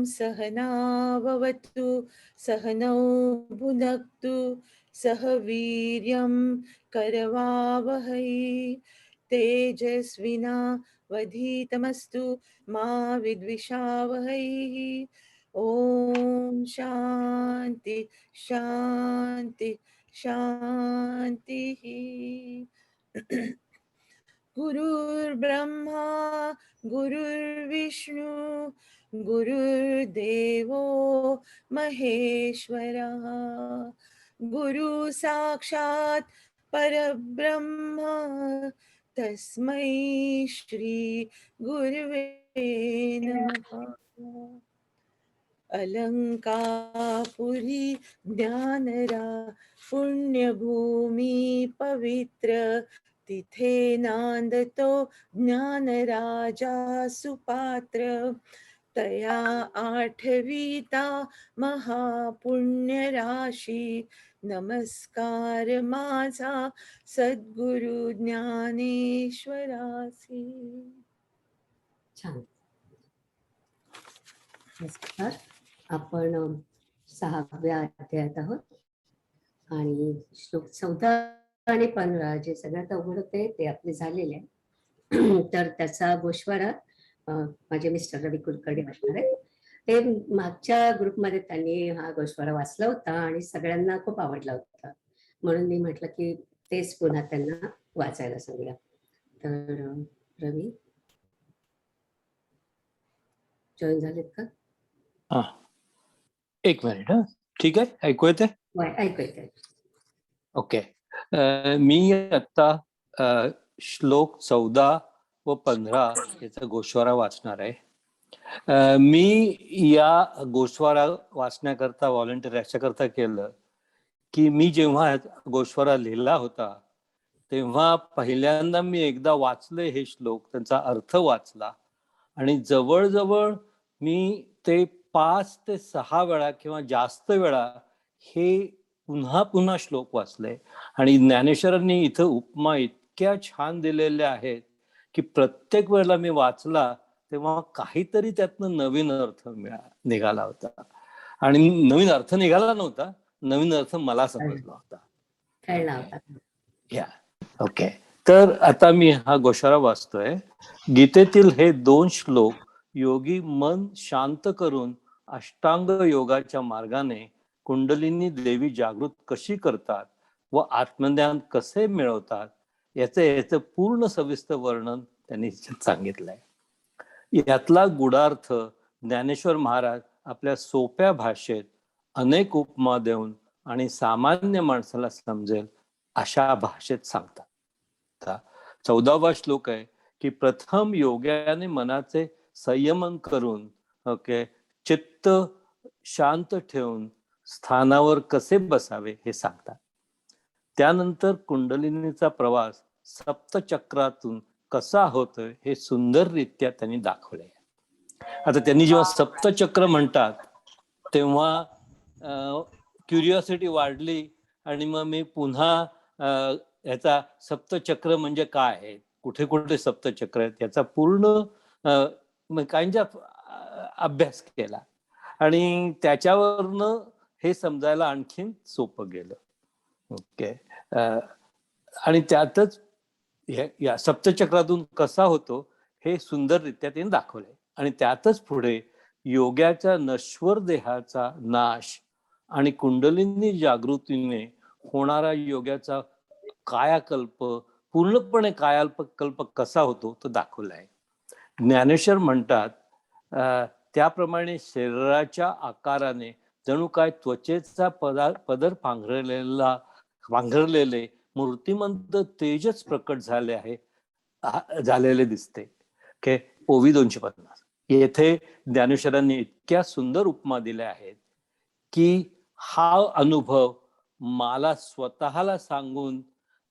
सहना भवतु सहनौ भुनक्तु सह वीर्यं करवावहै तेजस्विना वधीतमस्तु मा विद्विषावहै। ओम शांति शांति शांति। गुरुर्ब्रह्मा गुरुर्विष्णु गुरुर्देवो महेश्वरः गुरु साक्षात् परब्रह्म तस्मै श्री गुरुवे नमः। अलंकापुरी ज्ञानरा पुण्यभूमि पवित्र तिथे नांदतो ज्ञानराजा सुपात्र तया आठवीता महापुण्यराशी नमस्कार माझा सद्गुरु ज्ञानेश्वरासी। छान. नमस्कार. आपण 6व्या अध्यायात आहोत आणि श्लोक 14 आणि 15 जे सगळ्यात अवघड होते ते आपले झालेले आहे. तर त्याचा गोषवारा माझे मिस्टर रवी कुलकर्णी वाचणार आहे. ते मागच्या ग्रुपमध्ये त्यांनी हा गोषवारा वाचला होता आणि सगळ्यांना खूप आवडला होता, म्हणून मी म्हटलं की तेच पुन्हा त्यांना वाचायला सांगूया. तर रवी जॉईन झालेत का? एक मिनिट. ठीक आहे, ऐकू येते? ऐकू येते. ओके. मी आता श्लोक 14 व 15 याचा गोषवारा वाचणार आहे. मी या गोषवारा वाचण्याकरता व्हॉलंटियर याच्याकरता केलं की मी जेव्हा गोषवारा लिहिला होता तेव्हा पहिल्यांदा मी एकदा वाचले हे श्लोक, त्यांचा अर्थ वाचला आणि जवळजवळ मी ते 5 ते 6 वेळा किंवा जास्त वेळा हे पुन्हा पुन्हा श्लोक वाचले. आणि ज्ञानेश्वरांनी इथं उपमा इतक्या छान दिलेल्या आहेत की प्रत्येक वेळेला मी वाचला तेव्हा काहीतरी त्यातनं नवीन अर्थ निघाला होता. आणि नवीन अर्थ निघाला नव्हता, नवीन अर्थ मला समजला होता. ओके. तर आता मी हा गोषवारा वाचतोय. गीतेतील हे 2 श्लोक योगी मन शांत करून अष्टांग योगाच्या मार्गाने कुंडलिनी देवी जागृत कशी करतात व आत्मज्ञान कसे मिळवतात याचं पूर्ण सविस्तर वर्णन त्यांनी सांगितलंय. यातला गुढार्थ ज्ञानेश्वर महाराज आपल्या सोप्या भाषेत अनेक उपमा देऊन आणि सामान्य माणसाला समजेल अशा भाषेत सांगतात. 14वा श्लोक आहे की प्रथम योग्याने मनाचे संयमन करून चित्त शांत ठेवून स्थानावर कसे बसावे हे सांगतात. त्यानंतर कुंडलिनीचा प्रवास सप्तचक्रातून कसा होतोय हे सुंदररित्या त्यांनी दाखवले. आता त्यांनी जेव्हा सप्तचक्र म्हणतात तेव्हा क्युरिओसिटी वाढली आणि मग मी पुन्हा याचा सप्तचक्र म्हणजे काय आहे, कुठे कुठे सप्तचक्र आहेत याचा पूर्ण काहींचा अभ्यास केला आणि त्याच्यावरनं हे समजायला आणखीन सोपं गेलं. ओके. आणि त्यातच या सप्तचक्रातून कसा होतो हे सुंदररित्या त्यांनी दाखवले. आणि त्यातच पुढे योग्याच्या नश्वर देहाचा नाश आणि कुंडलिनी जागृतीने होणारा योग्याचा कायाकल्प, पूर्णपणे कायाकल्प कसा होतो तो दाखवला आहे. ज्ञानेश्वर म्हणतात त्याप्रमाणे शरीराच्या आकाराने जणू काय त्वचेचा पदर पांघरलेले मूर्तिमंत तेजच प्रकट झालेले दिसते. ओवी 250. येथे ज्ञानेश्वरांनी इतक्या सुंदर उपमा दिल्या आहेत की हा अनुभव मला स्वतःला सांगून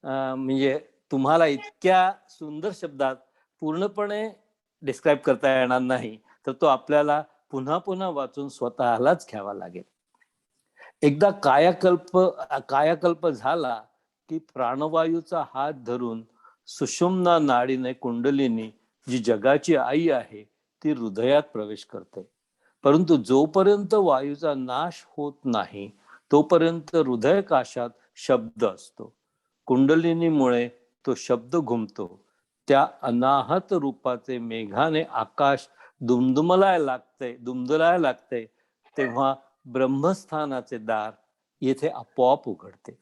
म्हणजे तुम्हाला इतक्या सुंदर शब्दात पूर्णपणे डिस्क्राईब करता येणार नाही, तर तो आपल्याला पुन्हा पुन्हा वाचून स्वतःलाच घ्यावा लागेल. एकदा कायाकल्प झाला की प्राणवायूचा हात धरून सुषुम्ना नाडीने कुंडलिनी, जी जगाची आई आहे, ती हृदयात प्रवेश करते. परंतु जोपर्यंत वायूचा नाश होत नाही तोपर्यंत हृदय काशात शब्द असतो. कुंडलिनीमुळे तो शब्द घुमतो. त्या अनाहत रूपाचे मेघाने आकाश दुमदुलाय लागते तेव्हा ब्रह्मस्थानाचे दार येथे आपोआप उघडते.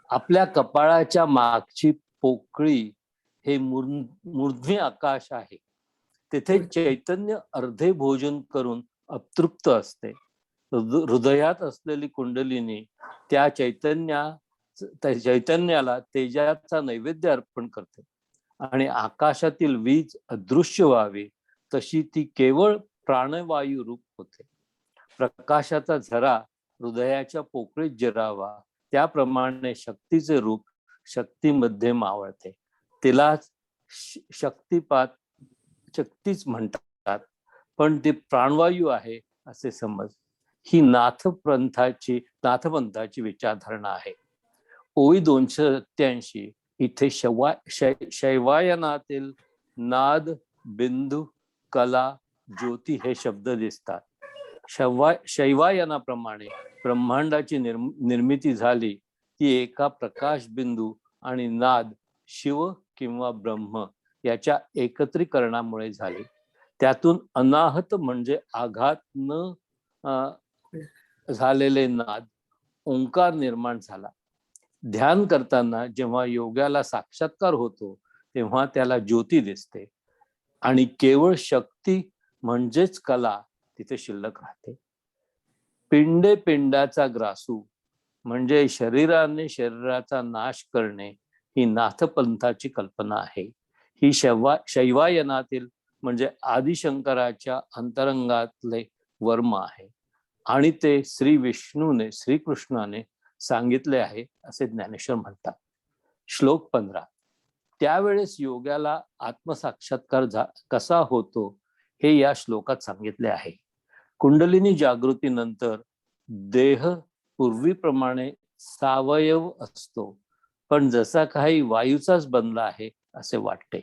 आपल्या कपाळाच्या मागची पोकळी हे मूर्ध्वी आकाश आहे. तेथे चैतन्य अर्धे भोजन करून अतृप्त असते. हृदयात असलेली कुंडलिनी त्या चैतन्याला तेजाचा नैवेद्य अर्पण करते आणि आकाशातील वीज अदृश्य व्हावी तशी ती केवळ प्राणवायू रूप होते. प्रकाशाचा झरा हृदयाच्या पोकळीत जिरावा त्याप्रमाणे शक्तीचे रूप शक्तीमध्ये मावळते. तिलाच शक्तीच म्हणतात, पण ती प्राणवायू आहे असे समज. ही नाथपंथाची विचारधारणा आहे. ओवी 287 इथे शैवायनातील नाद, बिंदू, कला, ज्योती हे शब्द दिसतात. शैवायनाप्रमाणे ब्रह्मांडाची निर्मिती झाली ती एका प्रकाश बिंदू आणि नाद, शिव किंवा ब्रह्म याच्या एकत्रीकरणामुळे झाली. त्यातून अनाहत म्हणजे आघात न झालेले नाद, ओंकार निर्माण झाला. ध्यान करताना जेव्हा योग्याला साक्षात्कार होतो तेव्हा त्याला ज्योती दिसते आणि केवळ शक्ती म्हणजेच कला तिथे शिल्लक राहते. पिंडाचा ग्रासू म्हणजे शरीराने शरीराचा नाश करणे ही नाथपंथाची कल्पना आहे. ही शैवायनातील म्हणजे आदिशंकराच्या अंतरंगातले वर्म आहे आणि ते श्रीकृष्णाने सांगितले आहे असे ज्ञानेश्वर म्हणतात. श्लोक 15. त्यावेळेस योग्याला आत्मसाक्षात्कार कसा होतो हे या श्लोकात सांगितले आहे. कुंडलिनी जागृतीनंतर देह पूर्वीप्रमाणे सावयव असतो, पण जसा काही वायूचाच बनला आहे असे वाटते.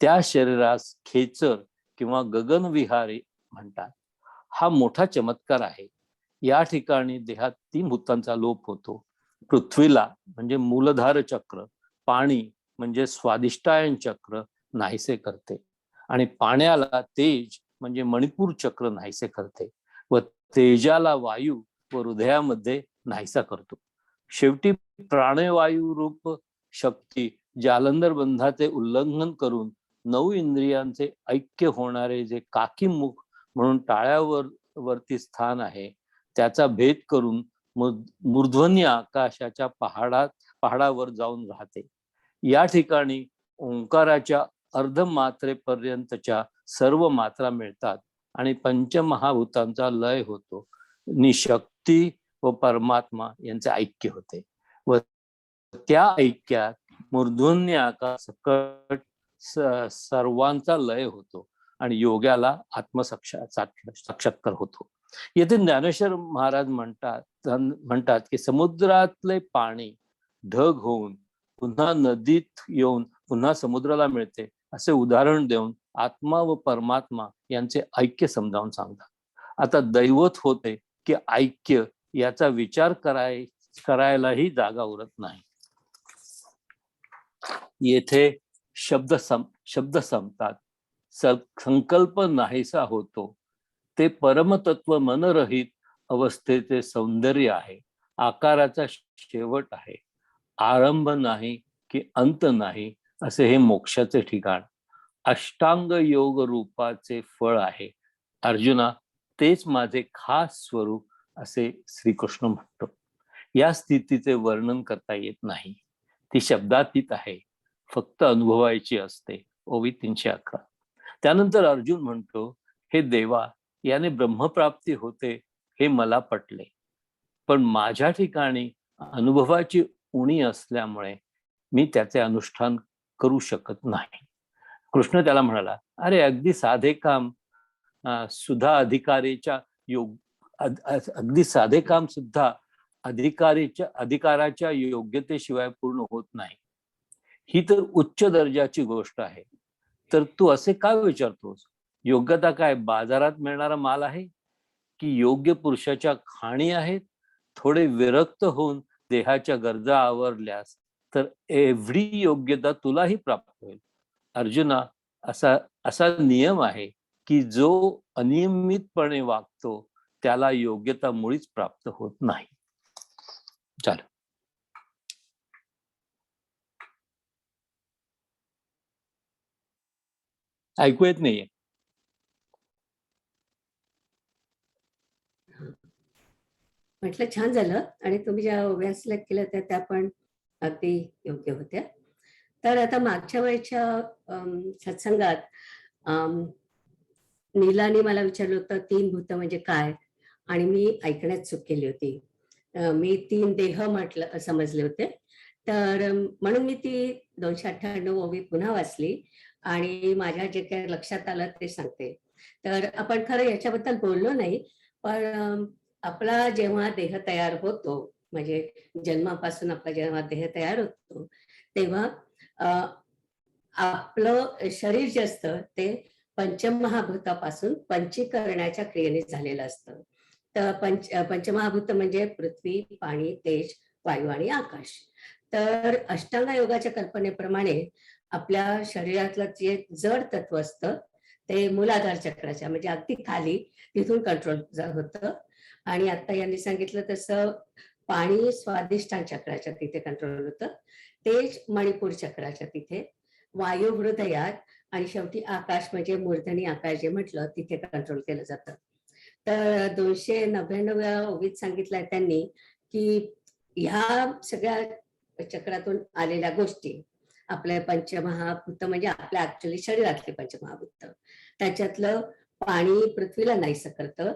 त्या शरीरास खेचर किंवा गगनविहारी म्हणतात. हा मोठा चमत्कार आहे. या ठिकाणी देहात 3 भूतांचा लोप होतो. पृथ्वीला म्हणजे मूलधार चक्र, पाणी म्हणजे स्वादिष्टायन चक्र नाहीसे करते आणि पाण्याला तेज म्हणजे मणिपूर चक्र नाहीसे करते व तेजाला वायू व हृदयामध्ये नाहीसा करतो. शेवटी प्राणवायू रूप शक्ती जालंधर बंधाचे उल्लंघन करून 9 इंद्रियांचे ऐक्य होणारे जे काकीमुख म्हणून टाळ्यावरती स्थान आहे त्याचा भेद करून मूर्ध्वनी आकाशाच्या पहाडावर जाऊन राहते. या ठिकाणी ओंकाराच्या अर्धमात्रेपर्यंतच्या सर्व मात्रा मिळतात आणि पंचमहाभूतांचा लय होतो. निशक्ती व परमात्मा यांचे ऐक्य होते व त्या ऐक्यात मूर्ध्वनी आकाश सकट सर्वांचा लय होतो आणि योग्याला आत्मसाक्षात्कार होतो. येथे ज्ञानेश्वर महाराज म्हणतात की समुद्रातले पाणी ढग होऊन पुन्हा नदीत येऊन पुन्हा समुद्राला मिळते असे उदाहरण देऊन आत्मा व परमात्मा यांचे ऐक्य समजावून सांगतात. आता दैवत होते की ऐक्य याचा विचार करायलाही जागा उरत नाही. येथे शब्द संपतात, संकल्प नाहीसा होतो. ते परमतत्व मनरहित अवस्थेचे सौंदर्य आहे. आकाराचा शेवट आहे. आरंभ नाही की अंत नाही असे हे मोक्षाचे ठिकाण. अष्टांग योग रूपाचे फळ आहे. अर्जुना, तेच माझे खास स्वरूप असे श्रीकृष्ण म्हणतो. या स्थितीचे वर्णन करता येत नाही, ती शब्दातीत आहे, फक्त अनुभवायची असते. ओवी 311. त्यानंतर अर्जुन म्हणतो, हे देवा, याने ब्रह्मप्राप्ती होते हे मला पटले, पण माझ्या ठिकाणी अनुभवाची उणी असल्यामुळे मी त्याचे अनुष्ठान करू शकत नाही. कृष्ण त्याला म्हणाला, अरे अगदी साधे काम सुद्धा अगदी साधे काम सुद्धा अधिकाराच्या योग्यतेशिवाय पूर्ण होत नाही. ही तर उच्च दर्जाची गोष्ट आहे. तर तू असे का विचारतोस? योग्यता काय बाजारात मिळणारा माल आहे की योग्य पुरुषाच्या खाणी आहेत? थोडे विरक्त होऊन देहाच्या गरजा आवरल्यास तर एवढी योग्यता तुलाही प्राप्त होईल. अर्जुना, असा असा नियम आहे की जो अनियमितपणे वागतो त्याला योग्यता मुळीच प्राप्त होत नाही. चाल, ऐकू येत नाहीये. म्हटलं छान झालं, आणि तुम्ही ज्या ओव्या सिलेक्ट केल्या त्या पण अगदी योग्य होत्या. तर आता मागच्या वेळच्या सत्संगात नीलाने मला विचारलं होतं 3 भूत म्हणजे काय, आणि मी ऐकण्यात चूक केली होती. मी 3 देह म्हटलं समजले होते. तर म्हणून मी ती 298 ओवी पुन्हा वाचली आणि माझ्या जे काही लक्षात आलं ते सांगते. तर आपण खरं याच्याबद्दल बोललो नाही, पण आपला जेव्हा देह तयार होतो, म्हणजे जन्मापासून आपला जेव्हा देह तयार होतो, तेव्हा आपलं शरीर जे असतं ते पंचमहाभूतापासून पंचीकरणाच्या क्रियेने झालेलं असतं. तर पंचमहाभूत म्हणजे पृथ्वी, पाणी, तेज, वायू आणि आकाश. तर अष्टांग योगाच्या कल्पनेप्रमाणे आपल्या शरीरातलं जे जड तत्व असतं ते मूलाधार चक्राच्या म्हणजे अगदी खाली तिथून कंट्रोल होतं, आणि आता यांनी सांगितलं तसं पाणी स्वादिष्ठान चक्राच्या तिथे कंट्रोल होतं, तेज मणिपूर चक्राच्या तिथे, वायू हृदयात, आणि शेवटी आकाश म्हणजे मूर्धनी आकाश जे म्हटलं तिथे कंट्रोल केलं जातं. तर 299व्या ओवीत सांगितलंय त्यांनी की ह्या सगळ्या चक्रातून आलेल्या गोष्टी आपल्या पंचमहाभूत म्हणजे आपल्या ऍक्च्युअली शरीरातले पंचमहाभूत, त्याच्यातलं पाणी पृथ्वीला नाहीसं करतं,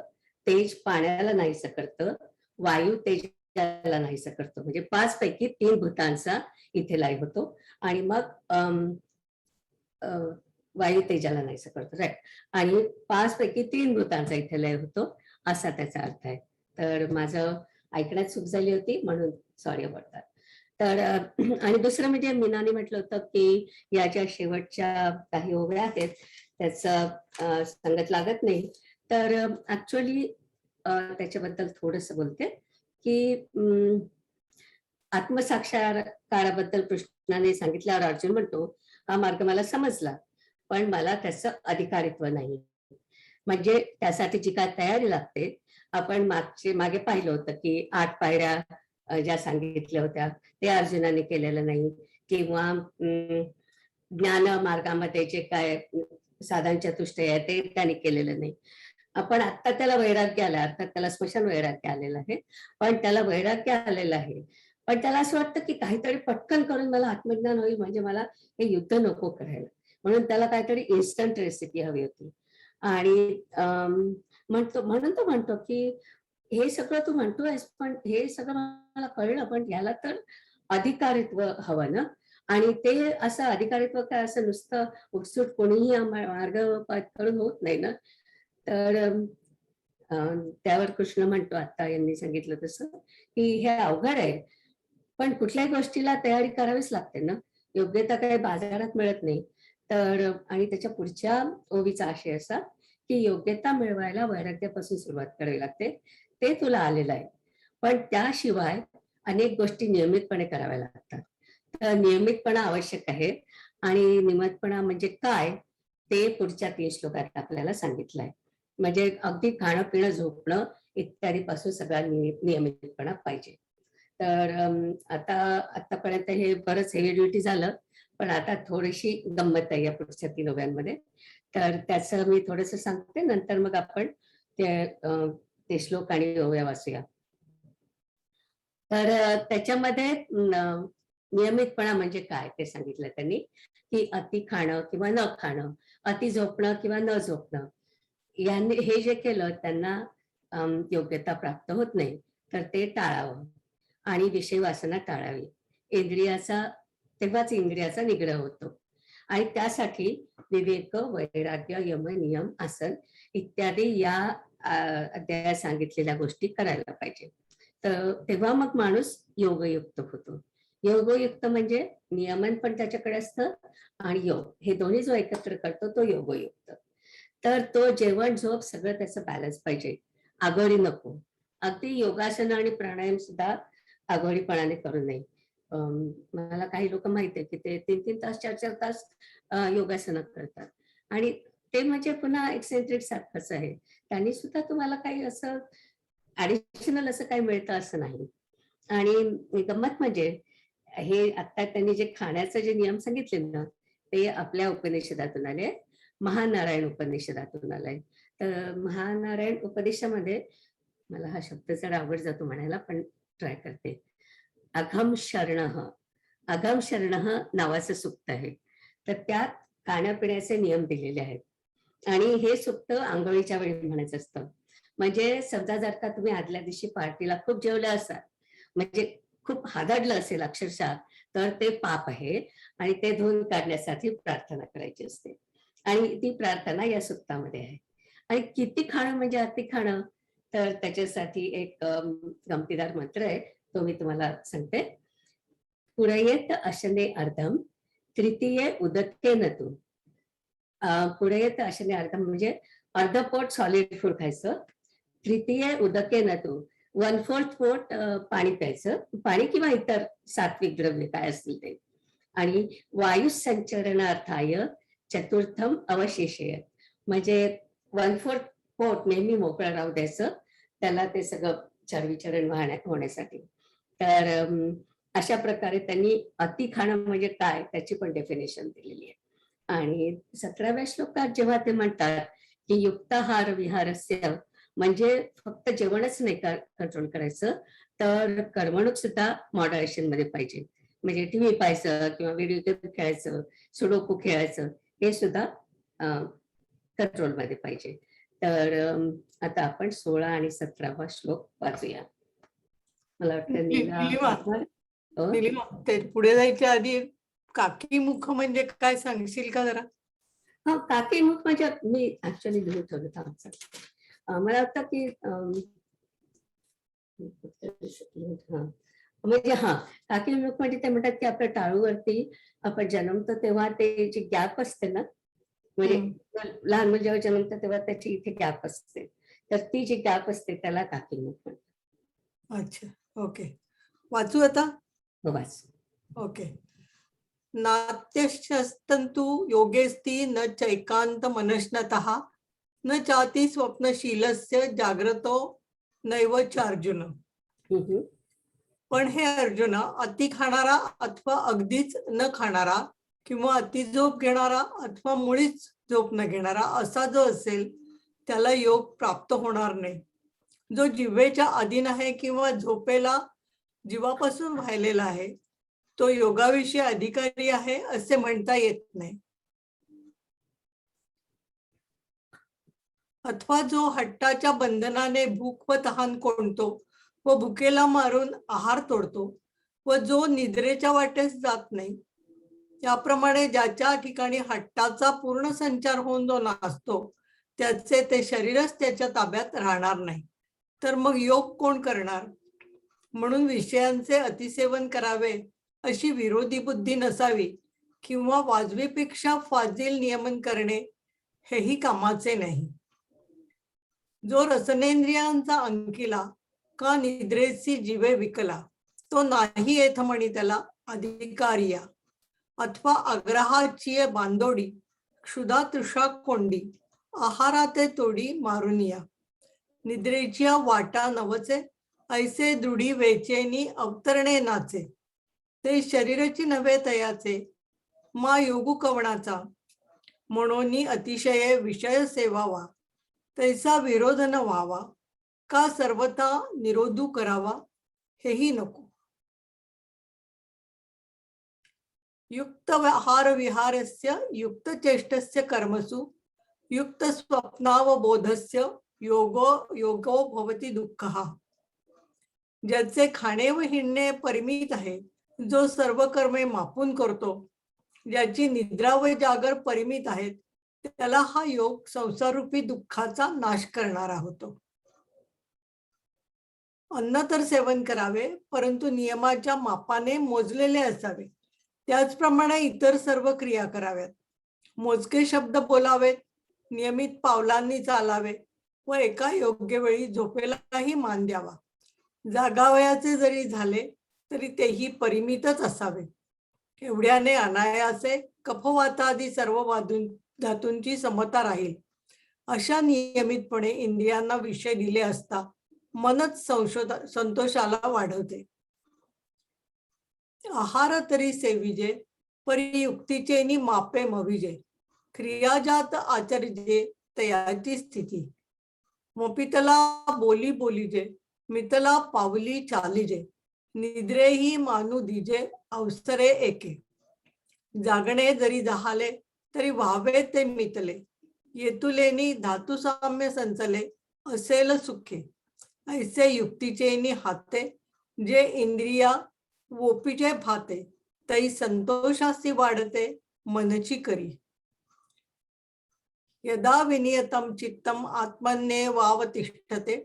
तेज पाण्याला नाहीसं करतं, वायू तेजाला नाहीसं करतं. म्हणजे 5 पैकी 3 भूतांचा इथे लय होतो, आणि मग वायू तेजाला नाहीसं करतो, राईट. आणि 5 पैकी 3 भूतांचा इथे लय होतो, असा त्याचा अर्थ आहे. तर माझं ऐकण्यात चूक झाली होती, म्हणून सॉरी अबाउट दॅट. तर आणि दुसरं म्हणजे मीनाने म्हटलं होतं की याच्या शेवटच्या काही ओव्या आहेत त्याचं संगत लागत नाही. तर ऍक्च्युअली त्याच्याबद्दल थोडंसं बोलते की आत्मसाक्षात्काराबद्दल कृष्णाने सांगितल्यावर अर्जुन म्हणतो, हा मार्ग मला समजला, पण मला त्याचं अधिकारित्व नाही. म्हणजे त्यासाठी जी काय तयारी लागते, आपण मागे पाहिलं होतं की 8 पायऱ्या ज्या सांगितल्या होत्या ते अर्जुनाने केलेलं नाही, किंवा ज्ञान मार्गामध्ये जे काय साधन चतुष्टय आहे ते त्याने केलेलं नाही. आपण आता त्याला वैराग्य आला, अर्थात त्याला स्मशान वैराग्य आलेलं आहे, पण त्याला वैराग्य आलेलं आहे, पण त्याला असं वाटतं की काहीतरी पटकन करून मला आत्मज्ञान होईल, म्हणजे मला हे युद्ध नको करायला, म्हणून त्याला काहीतरी इन्स्टंट रेसिपी हवी होती. आणि म्हणून तो म्हणतो की हे सगळं तू म्हणतोयस, पण हे सगळं मला कळलं, पण याला तर अधिकारित्व हवं ना. आणि ते असं अधिकारित्व काय असं नुसतं उत्सुक कोणीही मार्ग करून होत नाही ना. तर त्यावर कृष्ण म्हणतो, आता यांनी सांगितलं तसं, की हे अवघड आहे, पण कुठल्याही गोष्टीला तयारी करावीच लागते ना, योग्यता काही बाजारात मिळत नाही. तर आणि त्याच्या पुढच्या ओवीचा आशय असा की योग्यता मिळवायला वैराग्यापासून सुरुवात करावी लागते, ते तुला आलेलं आहे, पण त्याशिवाय अनेक गोष्टी नियमितपणे कराव्या लागतात. तर नियमितपणा आवश्यक आहे, आणि नियमितपणा म्हणजे काय ते पुढच्या 3 श्लोकात आपल्याला सांगितलं आहे. म्हणजे अगदी खाणं पिणं झोपणं इत्यादी पासून सगळा नियमितपणा पाहिजे. तर आतापर्यंत हे बरंच हेवी ड्युटी झालं, पण आता थोडीशी गंमत आहे या पुढच्या 3 ओव्यांमध्ये. तर त्याचं मी थोडंसं सांगते, नंतर मग आपण ते श्लोक आणि ओव्या वाचूया. तर त्याच्यामध्ये नियमितपणा म्हणजे काय ते सांगितलं त्यांनी, की अति खाणं किंवा न खाणं, अति झोपणं किंवा न झोपणं, यांनी हे जे केलं त्यांना योग्यता प्राप्त होत नाही, तर ते टाळावं आणि विषय वासना टाळावी. तेव्हाच इंद्रियाचा निग्रह होतो. आणि त्यासाठी विवेक, वैराग्य, यम, नियम, आसन इत्यादी या अध्यायात सांगितलेल्या गोष्टी करायला पाहिजे. तर तेव्हा मग माणूस योगयुक्त होतो. योगयुक्त म्हणजे नियमन पण त्याच्याकडे असतं आणि योग, हे दोन्ही जो एकत्र करतो तो योगयुक्त. तर तो जेवण झोप सगळं त्याचं बॅलन्स पाहिजे, आघाडी नको. अगदी योगासन आणि प्राणायाम सुद्धा आघाडीपणाने करू नये. मला काही लोक माहित आहे की ते 3-3 तास 4-4 तास योगासनं करतात आणि ते म्हणजे पुन्हा एक्सेंट्रिक सारखंच आहे. त्यांनी सुद्धा तुम्हाला काही असं ऍडिशनल असं काही मिळतं असं नाही. आणि गंमत म्हणजे हे आता त्यांनी जे खाण्याचे जे नियम सांगितले ना, ते आपल्या उपनिषदातून आले, महानारायण उपनिषदातून आलाय. तर महानारायण उपदेशामध्ये, मला हा शब्द जरा आवड जातो म्हणायला पण ट्राय करते, अघम शरण नावाचं सुक्त आहे. तर त्यात खाण्यापिण्याचे नियम दिलेले आहेत आणि हे सुक्त आंघोळीच्या वेळी म्हणायचं असतं. म्हणजे समजा जर का तुम्ही आदल्या दिवशी पार्टीला खूप जेवलं असाल, म्हणजे खूप हादडलं असेल अक्षरशः, तर ते पाप आहे आणि ते धुवून काढण्यासाठी प्रार्थना करायची असते आणि ती प्रार्थना या सुक्तामध्ये आहे. आणि किती खाणं म्हणजे अति खाणं, तर त्याच्यासाठी एक गमतीदार मंत्र आहे, तो मी तुम्हाला सांगते. पुरयेत अशने अर्धम तृतीय उदकेन तू. पुरयेत अशने अर्धम म्हणजे अर्ध पोट सॉलिड फूड खायचं, तृतीय उदकेन तू 1/4 पोट पाणी प्यायचं, पाणी किंवा इतर सात्विक द्रव्य काय असतील ते, आणि वायू संचरणार्थाय चतुर्थम अवशेषय, म्हणजे 1/4 पोट नेहमी मोकळं राहू द्यायचं, त्याला ते सगळं चरविचरण होण्यासाठी. तर अशा प्रकारे त्यांनी अति खाणं म्हणजे काय त्याची पण डेफिनेशन दिलेली आहे. आणि 17व्या श्लोकात जेव्हा ते म्हणतात की युक्ताहार विहारस्य, म्हणजे फक्त जेवणच नाही कंट्रोल करायचं, तर करमणूक सुद्धा मॉडरेशन मध्ये पाहिजे. म्हणजे टीव्ही पाहायचं किंवा व्हिडिओ गेम खेळायचं, सुडोकू खेळायचं, हे सुद्धा कंट्रोलमध्ये पाहिजे. तर आता आपण 16 आणि 17वा श्लोक वाचूया. मला वाटतं निलिमा, ते पुढे जायच्या आधी काकी मुख म्हणजे काय सांगशील का जरा? हा, काकी मुख म्हणजे मी ऍक्च्युअली लिहून ठेवलं होतं. मला वाटतं की म्हणजे काकी मुख म्हणजे ते म्हणतात की आपल्या टाळूवरती आपण जन्मतो तेव्हा ते जी गॅप असते ना, म्हणजे लहान मुलं जेव्हा जन्मतं तेव्हा त्याची इथे गॅप असते, तर ती जी गॅप असते त्याला काकी मुख म्हणतात. अच्छा, ओके. वाचू आता? वाच. ओके. नात्यशस्तंतु योगेस्ति न चैकांत मनश्नतः न चाति स्वप्नशीलस्य जाग्रतो नैव च अर्जुन. पण हे अर्जुन, अति खाणारा अथवा अगदीच न खाणारा किंवा अति झोप घेणारा अथवा मुळीच झोप न घेणारा असा जो असेल त्याला योग प्राप्त होणार नाही. जो जिव्हेच्या अधीन आहे किंवा झोपेला जीवापासून व्हायलेला आहे तो योगाविषयी अधिकारी आहे असे म्हणता येत नाही. अथवा जो हट्टाच्या बंधनाने भूक व तहान कोंडतो व भुकेला मारून आहार तोडतो व जो निद्रेच्या वाटेस जात नाही, त्याप्रमाणे ज्याच्या ठिकाणी हट्टाचा पूर्ण संचार होऊन जो नाचतो त्याचे ते शरीरच त्याच्या ताब्यात राहणार नाही, तर मग योग कोण करणार? म्हणून विषयांचे अतिसेवन करावे अशी विरोधी बुद्धी नसावी किंवा वाजवीपेक्षा फाजील नियमन करणे हेही कामाचे नाही. जो रसनेंद्रियांचा अंकिला का निद्रेची जीवे विकला तो नाही येथ म्हणी त्याला अधिकारिया. अथवा अग्रहाची बांधोडी क्षुधा तृषा कोंडी आहाराते तोडी मारुनिया. निद्रेची वाटा नवचे ऐसे दृढी वेचेनी अवतरणे नाचे. ते शरीराची नव्हे तयाचे मा योगू कवणाचा म्हणून अतिशय विषय सेवावा तैसा विरोध न व्हावा. का सर्वथा निरोधू करावा हेही नको. युक्त आहार विहारस्य युक्त चेष्टस्य कर्मसु युक्त स्वप्नावबोधस्य योगो भवति दुःखः. ज्याचे खाणे व हिंडणे परिमित आहे, जो सर्व कर्मे मापून करतो, ज्याची निद्रा व जागर परिमित आहेत, त्याला हा योग संसाररूपी दुःखाचा नाश करणारा होतो. अन्न तर सेवन करावे, परंतु नियमाच्या मापाने मोजलेले असावे. त्याचप्रमाणे इतर सर्व क्रिया कराव्यात. मोजके शब्द बोलावेत, नियमित पावलांनी चालावे व एका योग्य वेळी झोपेलाही मान द्यावा. जागावयाचे जरी झाले तरी तेही परिमितच असावे. एवढ्याने अनायासे कफवातादी सर्व धातूंची समता राहील. अशा नियमितपणे इंद्रियांना विषय दिले असता मनच संतोषाला वाढवते. आहार तरी सेविजे, परियुक्तीचे नि मापे मविजे. क्रियाजात आचरिजे तयाची स्थिती. मोपितला बोली बोलीजे, मितला पावली चालीजे. निद्रेही मानू दिजे अवसरे एके. जागणे जरी जाहाले तरी व्हावे ते मितले. येतुलेनी धातुसाम्य संचले असेल सुखे. ऐसे युक्तीचे नि हाते, जे इंद्रिया वोपीचे भाते. तै संतोषासी वाढते मनची करी. यदा विनियतम चित्तम आत्मन्येवावतिष्ठते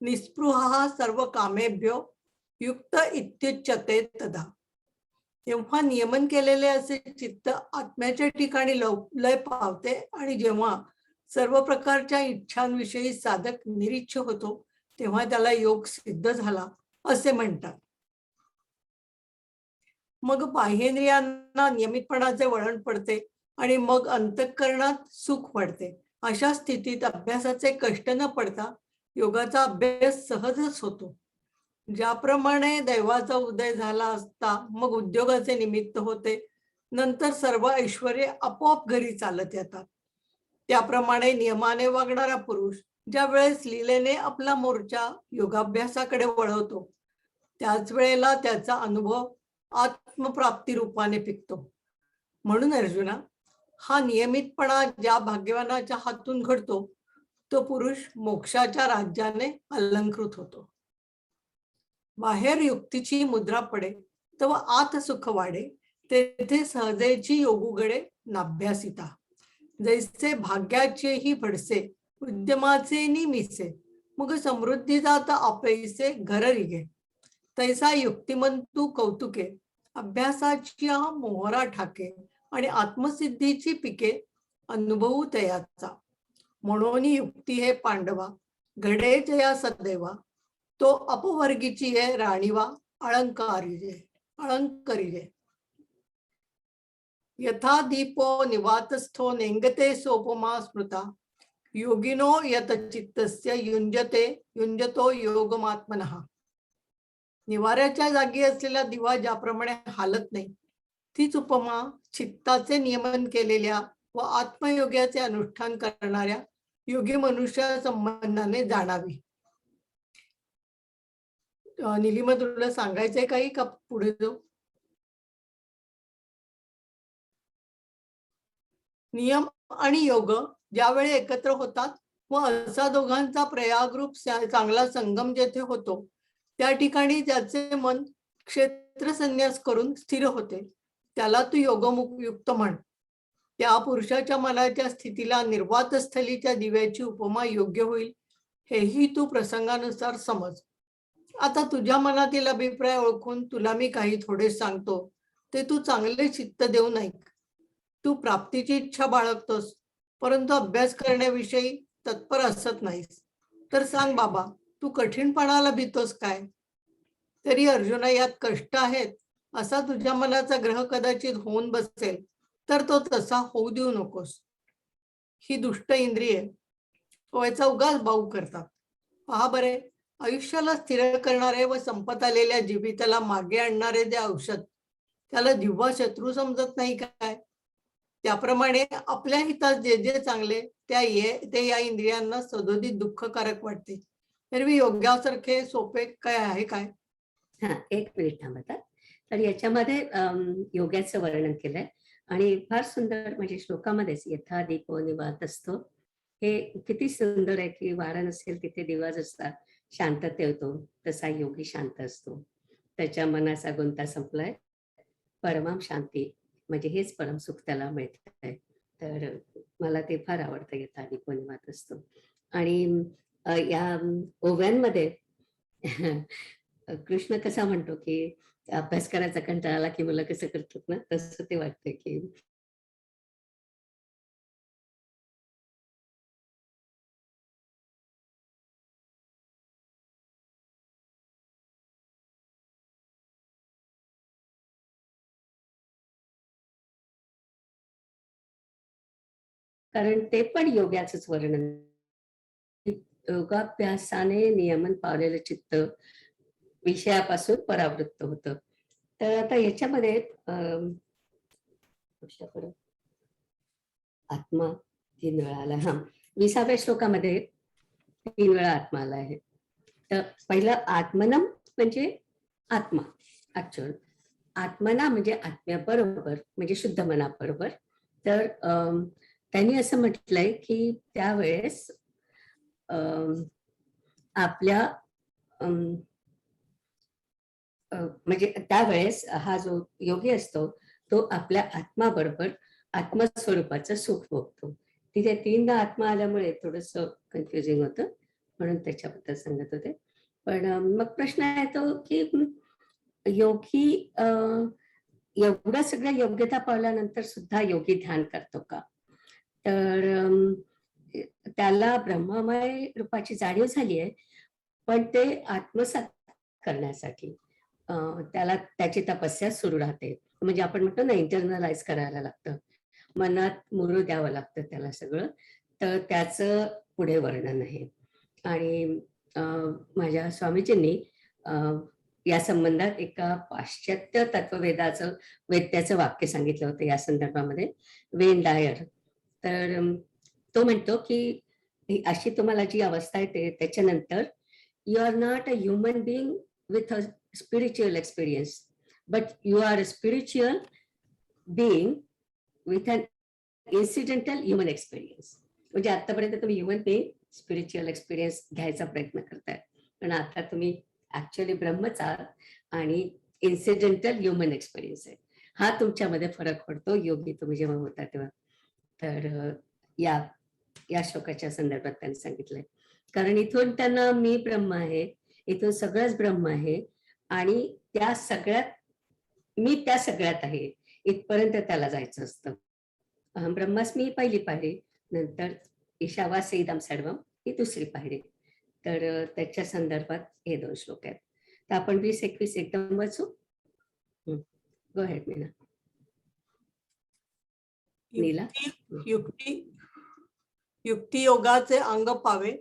निस्पृहा सर्व कामेभ्यो युक्त इत्युच्यते तदा. तेव्हा नियमन केलेले असे चित्त आत्म्याच्या ठिकाणी लय पावते आणि जेव्हा सर्व प्रकारच्या इच्छांविषयी साधक निरीच्छ होतो, तेव्हा त्याला योग सिद्ध झाला असे म्हणतात. मग बाह्येंद्रियांना नियमितपणाचे वळण पडते आणि मग अंतःकरणात सुख पडते. अशा स्थितीत अभ्यासाचे कष्ट न पडता योगाचा अभ्यास सहजच होतो. ज्याप्रमाणे दैवाचा उदय झाला असता मग उद्योगाचे निमित्त होते, नंतर सर्व ऐश्वर्य आपोआप घरी चालत येतात, त्याप्रमाणे नियमाने वागणारा पुरुष ज्या वेळेस लीलेने आपला मोर्चा योगाभ्यासाकडे वळवतो, त्याच वेळेला त्याचा अनुभव आत्मप्राप्ती रूपाने पिकतो. म्हणून अर्जुना, हा नियमितपणा ज्या भाग्यवानाच्या हातून घडतो, तो पुरुष मोक्षाच्या राज्याने अलंकृत होतो. बाहेर युक्तीची मुद्रा पडे तेव्हा आत सुख वाढे. तेथे सहजेची योगुगडे नाभ्यासिता. जैसे भाग्याचेही भडसे उद्यमाचे नि मिसे. मग समृद्धी जात आपैसे घर रिगे. तैसा युक्तिमंतू कौतुके अभ्यासाची मोहरा ठाके. आणि आत्मसिद्धीची पिके अनुभवू तयाचा. म्हणून युक्ती हे पांडवा घडे जया सदैवा. तो अपवर्गीची आहे राणीवा अलंकारिजे. यथा दीपो निवातस्थो नेंगते सोपमा स्मृता. योगिनो यत चित्तस्य युंजतो योगमात्मनः. निवाऱ्याच्या जागी असलेला दिवा ज्याप्रमाणे हालत नाही, तीच उपमा चित्ताचे नियमन केलेल्या व आत्मयोगाचे अनुष्ठान करणाऱ्या योगी मनुष्या संबंधाने जाणावी. निलिमा, तुला सांगायचंय काही का पुढे जाऊ? नियम आणि योग ज्यावेळी एकत्र होतात व असा दोघांचा प्रयागरूप चांगला संगम जेथे होतो, त्या ठिकाणी ज्याचे मन क्षेत्र संन्यास करून स्थिर होते, त्याला तू योगयुक्त म्हण. त्या पुरुषाच्या मनाच्या स्थितीला निर्वात स्थलीच्या दिव्याची उपमा योग्य होईल, हेही तू प्रसंगानुसार समज. आता तुझ्या मनातील अभिप्राय ओळखून तुला मी काही थोडे सांगतो, ते तू चांगले चित्त देऊन ऐक. तू प्राप्तीची इच्छा बाळगतोस, परंतु अभ्यास करण्याविषयी तत्पर असत नाहीस. तर सांग बाबा, तू कठीणपणाला भीतोस काय? तरी अर्जुना, यात कष्ट आहेत असा तुझ्या मनाचा ग्रह कदाचित होऊन बसेल, तर तो तसा होऊ देऊ नकोस. ही दुष्ट इंद्रिये व्हायचा उगाच बाऊ करतात. पहा बरे, आयुष्याला स्थिर करणारे व संपत आलेल्या जीविताला मागे आणणारे जे औषध, त्याला जिव्हा शत्रू समजत नाही काय? त्याप्रमाणे आपल्या हितात जे जे चांगले ते या इंद्रियांना सदोदित दुःखकारक वाटते. एरवी योगासारखे सोपे काय आहे काय? हा, एक मिनिट थांबतात. तर याच्यामध्ये योगाचं वर्णन केलंय आणि फार सुंदर, म्हणजे श्लोकामध्येच यथा दीपो निवात असतो, हे किती सुंदर आहे की वारा नसेल तिथे दिवा जसा शांतता येतो तसा योगी शांत असतो, त्याच्या मनाचा गुंता संपलाय, परमाम शांती, म्हणजे हेच परम सुख त्याला मिळतंय. तर मला ते फार आवडतं, यथा दीपो निवात असतो. आणि या ओव्यांमध्ये कृष्ण कसा म्हणतो की अभ्यास करायचा कंटाळा आला की मुलं कसं करतात ना, तसं ते वाटतं की कारण ते पण योगाचंच वर्णन. योगाभ्यासाने नियमन पावलेलं चित्त विषयापासून परावृत्त होतं. तर आता याच्यामध्ये आत्मा 3 वेळा आला. हा, 20व्या श्लोकामध्ये 3 वेळा आत्मा आला आहे. तर पहिलं आत्मनम म्हणजे आत्मा, ऍक्च्युअल आत्मना म्हणजे आत्म्याबरोबर, म्हणजे शुद्ध मनाबरोबर. तर त्यांनी असं म्हटलंय की त्यावेळेस आपल्या म्हणजे त्यावेळेस हा जो योगी असतो तो आपल्या आत्माबरोबर आत्मस्वरूपाचं सुख भोगतो. तिथे 3दा आत्मा आल्यामुळे थोडस कन्फ्युजिंग होतं, म्हणून त्याच्याबद्दल सांगत होते. पण मग प्रश्न येतो की योगी एवढं सगळं योग्यता पावल्यानंतर सुद्धा योगी ध्यान करतो का? तर त्याला ब्रह्ममय रूपाची जाणीव झाली आहे, पण ते आत्मसात करण्यासाठी त्याला त्याची तपस्या सुरू राहते. म्हणजे आपण म्हणतो ना, इंटरनलाइज करायला लागतं, मनात मुरू द्यावं लागतं त्याला सगळं. तर त्याचं पुढे वर्णन आहे. आणि माझ्या स्वामीजींनी या संबंधात एका पाश्चात्य तत्ववेदाचं वेत्याचं वाक्य सांगितलं होतं या संदर्भामध्ये, वेन डायर. तर तो म्हणतो की अशी तुम्हाला जी अवस्था येते त्याच्यानंतर you are not a human being with a spiritual experience, but you are a spiritual being with an incidental human experience. म्हणजे आतापर्यंत तुम्ही ह्युमन बिईंग स्पिरिच्युअल एक्सपिरियन्स घ्यायचा प्रयत्न करताय, पण आता तुम्ही ऍक्च्युअली ब्रह्मच आहात आणि इन्सिडेंटल ह्युमन एक्सपिरियन्स आहे. हा तुमच्यामध्ये फरक पडतो योगी तुम्ही जेव्हा होता तेव्हा. तर या श्लोकाच्या संदर्भात त्यांनी सांगितलंय. कारण इथून त्यांना मी ब्रह्म आहे, इथून सगळंच ब्रह्म आहे आणि त्या सगळ्यात मी त्या सगळ्यात आहे, इथपर्यंत त्याला जायचं असतं. अहम ब्रह्मास्मी पहिली पायरी, नंतर ईशावास्य इदं सर्वम ही दुसरी पायरी. तर त्याच्या संदर्भात हे 2 श्लोक आहेत. तर आपण 20-21 एकदम वाचू. गो हेड मीना. नीला. युक्ती योगाचे अंग पावे,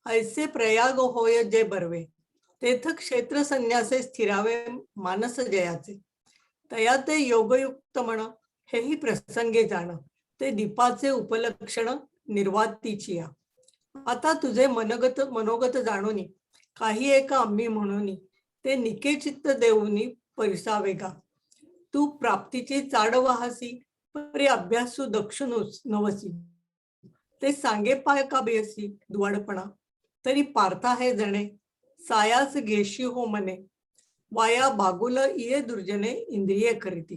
ऐसे प्रयाग होय जे बरवे, तेथ क्षेत्र संन्यासे स्थिरावे मानस जयाचे, तया ते योगयुक्त म्हण, हेही प्रसंगे जाण, ते दीपाचे उपलक्षण निर्वातीची या. आता तुझे मनोगत जाणूनी, काही एका आम्ही म्हणूनी, ते निके चित्त देऊनी परिसावेगा. तू प्राप्तीची चाड वाहसी, परी अभ्यासू दक्ष नवसी, ते सांगे पाय का बेसी दुवाडपणा, तरी पार्था हे जणे, सायास घेशी हो मने, वाया बागुल इये दुर्जने इंद्रिये करीती,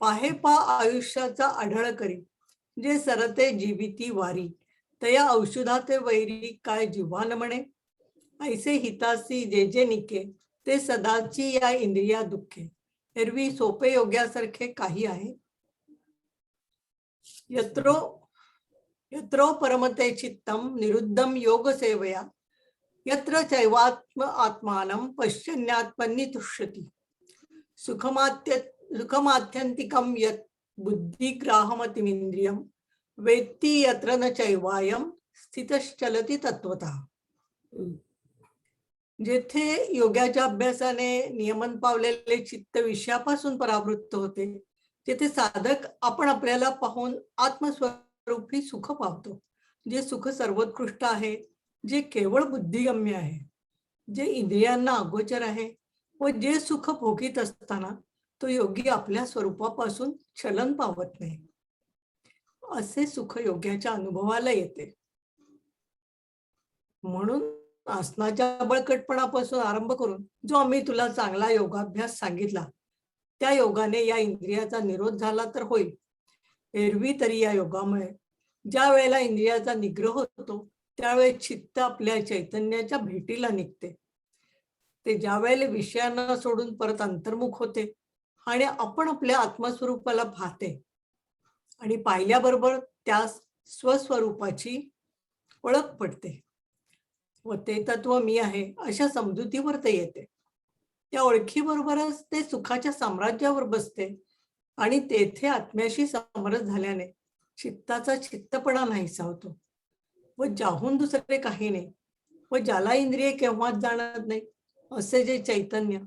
पाहे पा आयुष्याचा आढळ करी, जे सरते जीविती वारी, तया औषधाते वैरी काय जिव्हान म्हणे, ऐसे हितासी जे जे निके, ते सदाची या इंद्रिया दुःखे. एरवी सोपे योग्यासारखे काही आहे? यत्रो परमते चित्तम निरुद्धम योग सेवया, यत्र चैवात्म आत्मानं पश्यन्यात्मनि तुष्यति, सुखमात्यंतिकम यत् बुद्धिग्राहमतिमिंद्रियम, वेत्ती यत्र न चैवायम स्थितश्चलति तत्वतः. जेथे योगाच्या अभ्यासाने नियमन पावलेले चित्त विषयापासून परावृत्त होते, तेथे साधक आपण आपल्याला पाहून आत्मस्वरूपी सुख पावतो, जे सुख सर्वोत्कृष्ट आहे, जे केवळ बुद्धिगम्य आहे. जे इंद्रियांना अगोचर आहे व जे सुख भोगीत असताना तो योगी आपल्या स्वरूपापासून चलन पावत नाही, असे सुख योग्याच्या अनुभवाला येते. म्हणून आसनाच्या बळकटपणापासून आरंभ करून जो आम्ही तुला चांगला योगाभ्यास सांगितला, त्या योगाने या इंद्रियाचा निरोध झाला तर होईल. एरवी तरी या योगामुळे ज्या वेळेला इंद्रियाचा निग्रह होतो त्यावेळेस चित्त आपल्या चैतन्याच्या भेटीला निघते. ते ज्या वेळेला विषयांना सोडून परत अंतर्मुख होते आणि आपण आपल्या आत्मस्वरूपाला पाहते आणि पाहिल्याबरोबर त्या स्वस्वरूपाची ओळख पडते व ते तत्व मी आहे अशा समजुतीवर ते येते. त्या ओळखीबरोबरच ते सुखाच्या साम्राज्यावर बसते आणि तेथे आत्म्याशी समरस झाल्याने चित्ताचा चित्तपणा नाहीसा होतो व ज्याहून दुसरे काही नाही व ज्याला इंद्रिय केव्हाच जाणत नाही असे जे चैतन्य,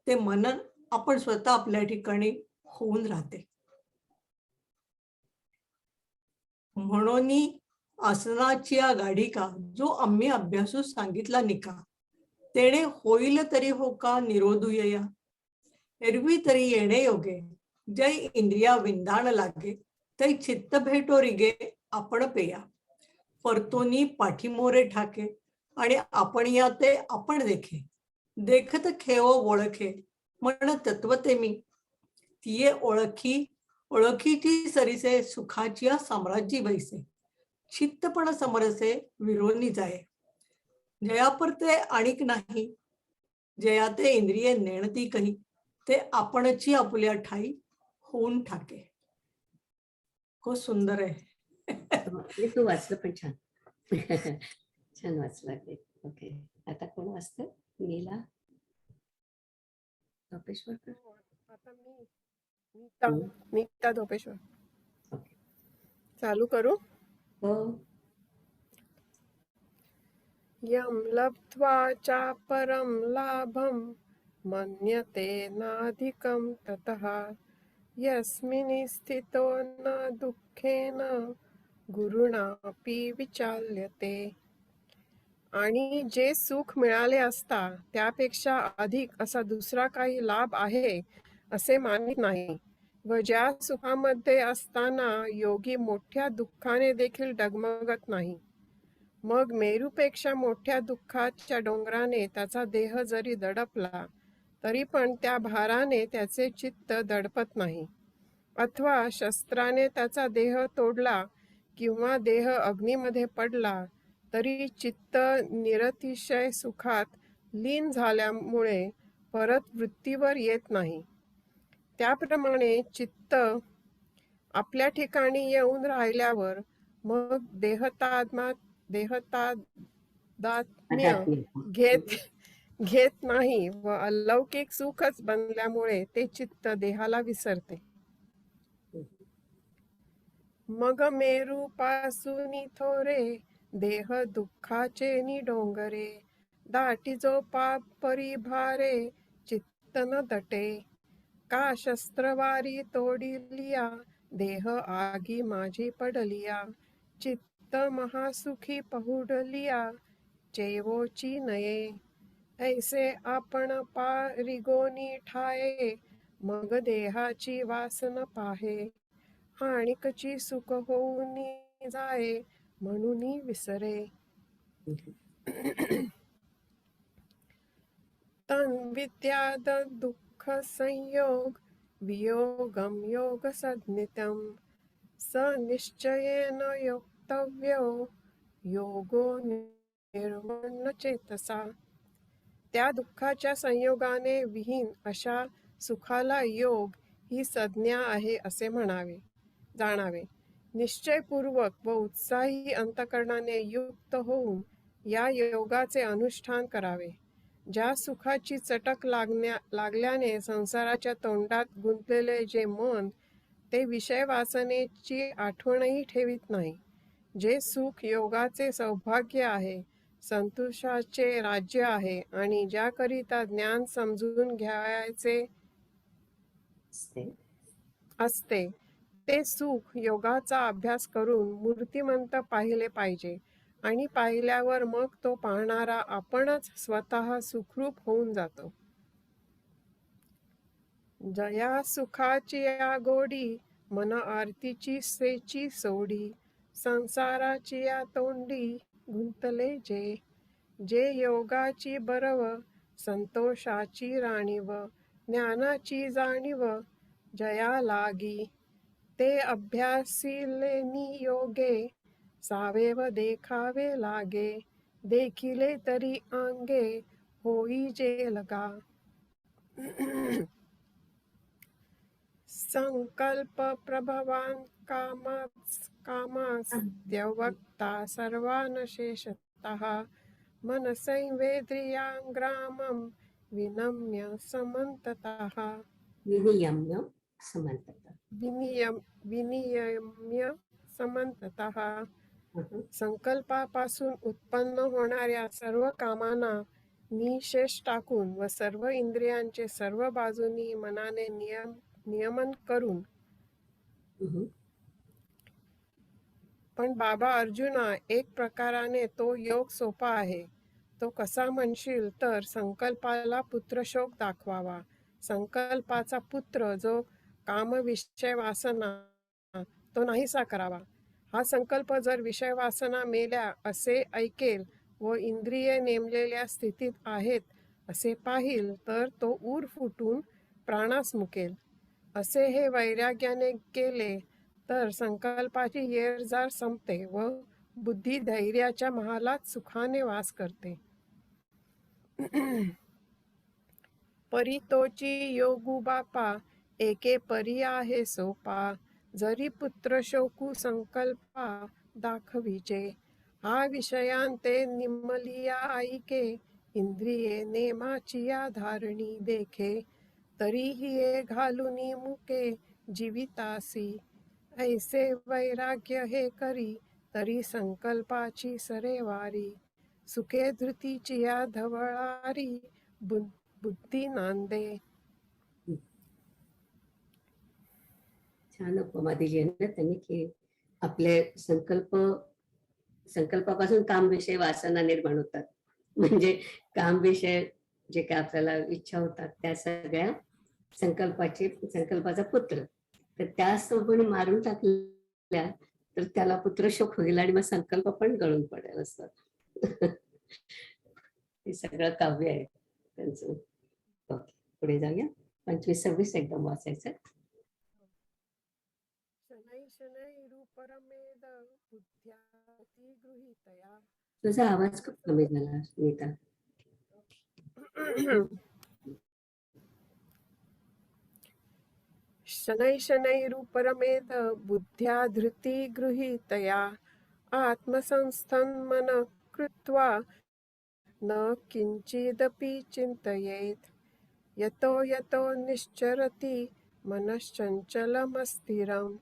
ते मनन आपण स्वतः आपल्या ठिकाणी होऊन राहते. म्हणून आसनाची या गाढिका जो आम्ही अभ्यासू सांगितला निका, तेणे होईल तरी हो का निरोधूया. एरवी तरी येणे योगे जय इंद्रिया विंदाण लागे, तै चित्त भेटो रिगे आपण पेया. परतोनी पाठीमोरे ठाके आणि आपण या ते आपण देखे, देखत खेव ओळखे म्हण तत्व ते मी. तिये ओळखीची सरिसे सुखाची साम्राज्य बैसे, चित्तपण समरसे विरोनी जाये. जयापरते आणिक नाही, जया ते इंद्रिये नेणती कही, ते आपणची आपुल्या ठाई होऊन ठाके. खूप सुंदर आहे. आणि तू वाचलं पण छान. छान वाचलं ते. ओके, आता कोण वाचतं? नीला धोपेश्वरकर. आता नीता धोपेश्वर. ओके. चालू करू. हो. यम लब्ध्वा चापरं लाभं मन्यते नाधिकं ततः, यस्मिन् स्थितो न दुःखेन गुरुणापि विचाल्यते. आणि जे सुख मिळाले असता त्यापेक्षा अधिक असा दुसरा काही लाभ आहे असे मानित नाही, व ज्या सुखामध्ये असताना योगी मोठ्या दुःखाने देखील डगमगत नाही. मग मेरूपेक्षा मोठ्या दुःखाच्या डोंगराने त्याचा देह जरी दडपला तरी पण त्या भाराने त्याचे चित्त दडपत नाही. अथवा शस्त्राने त्याचा देह तोडला किंवा देह अग्नीमध्ये पडला तरी चित्त निरतिशय सुखात लीन झाल्यामुळे परत वृत्तीवर येत नाही. त्याप्रमाणे चित्त आपल्या ठिकाणी येऊन राहिल्यावर मग देहतादात्म्य घेत नाही व अलौकिक सुखच बनल्यामुळे ते चित्त देहाला विसरते. मग मेरू पासून थोरे देह दुःखाचे निडोंगरे, दाटी जो पाप परिभारे चित्त न दटे. का शस्त्रवारी तोडिलिया देह आगी माझी पडलिया, चित्त महासुखी पहुडलिया चेवोची नये. ऐसे आपण पारिगोनी ठाये मग देहाची वासन पाहे, आणिकची सुख होऊन जाये म्हणून विसरे. तन विद्याद दुःख संयोग वियोगम योग सद्नित्यम, स निश्चयेन योक्तव्यो योगो निर्मन्न चेतसा. त्या दुःखाच्या संयोगाने विहीन अशा सुखाला योग ही संज्ञा आहे असे जाणावे. निश्चयपूर्वक व उत्साही अंतकरणाने युक्त होऊन या योगाचे अनुष्ठान करावे. ज्या सुखाची चटक लागल्याने संसाराच्या तोंडात गुंतलेले जे मन ते विषय वासनेची आठवणही ठेवीत नाही, जे सुख योगाचे सौभाग्य आहे, संतोषाचे राज्य आहे आणि ज्याकरिता ज्ञान समजून घ्यायचे असते, ते सुख योगाचा अभ्यास करून मूर्तिमंत पाहिले पाहिजे आणि पाहिल्यावर मग तो पाहणारा आपणच स्वतः सुखरूप होऊन जातो. जया सुखाची या गोडी, मन आरतीची सेची सोडी, संसाराची या तोंडी गुंतले जे. जे योगाची बरव, संतोषाची राणीव, ज्ञानाची जाणीव जया लागी. ते अभ्यासिले योगे, सावेव देखावे लागे. देखिले तरी अंगे, होई जे लगा. संकल्प प्रभवान कामास त्यवक्ता सर्वान शेषतः. मन संवेद्रियांग्रामं विनम्य समन्ततः. विनियम्य समंतता. विनियम्य समन्ततः. हं. संकल्पापासून उत्पन्न होणाऱ्या सर्व कामांना निशेष टाकून व सर्व इंद्रियांचे सर्व बाजूनी मनाने नियमन करून. हं. पण बाबा अर्जुना, एक प्रकाराने तो योग सोपा आहे. तो कसा म्हणशील तर संकल्पाला पुत्रशोक दाखवावा. संकल्पाचा पुत्र जो काम विषय वासना, तो नाहीसा करावा. हा संकल्प जर विषय वासना मेल्या असे ऐकेल व इंद्रिये नेमलेल्या स्थितीत आहेत असे पाहिल तर तो ऊर फुटून प्राणास मुकेल. असे हे वैराग्याने केले तर संकल्पाची येरजार संपते व बुद्धी धैर्याच्या महालात सुखाने वास करते. परी तोची योगू बापा, एके परी आहे सोपा. जरी पुत्र शोकू संकल्पा दाखविचे. हा विषयांते निमलिया ऐके, इंद्रिये नेमाची या धारणी देखे. तरीही ये घालुनी मुके जीवितासी. ऐसे वैराग्य हे करी, तरी संकल्पाची सरेवारी. सुखे धृतीची या धवळारी, बुद्धी नांदे. छान उपमा दिली आहे ना त्यांनी की आपले संकल्पापासून काम विषय वासना निर्माण होतात. म्हणजे काम विषय जे काय आपल्याला इच्छा होतात त्या सगळ्या संकल्पाचा पुत्र. तर त्या सोबत मारून टाकल्या तर त्याला पुत्रशोक होईल आणि मग संकल्प पण गळून पडेल असं. हे सगळं काव्य आहे त्यांचं. ओके, पुढे जाऊया. 25-26 एकदम वाचायचं. शनै शनै रूपरमेद बुद्ध्याती गृहीतया. तुझा आवाज खूप कमी झाला नीता. शनै शनैरुपरमेद बुद्ध्या धृती गृहीतया. आत्मसंस्थं मन कृत्वा न किंचिदपि चिन्तयेत्. यतो यतो निश्चरति मनश्चञ्चलमस्थिरं.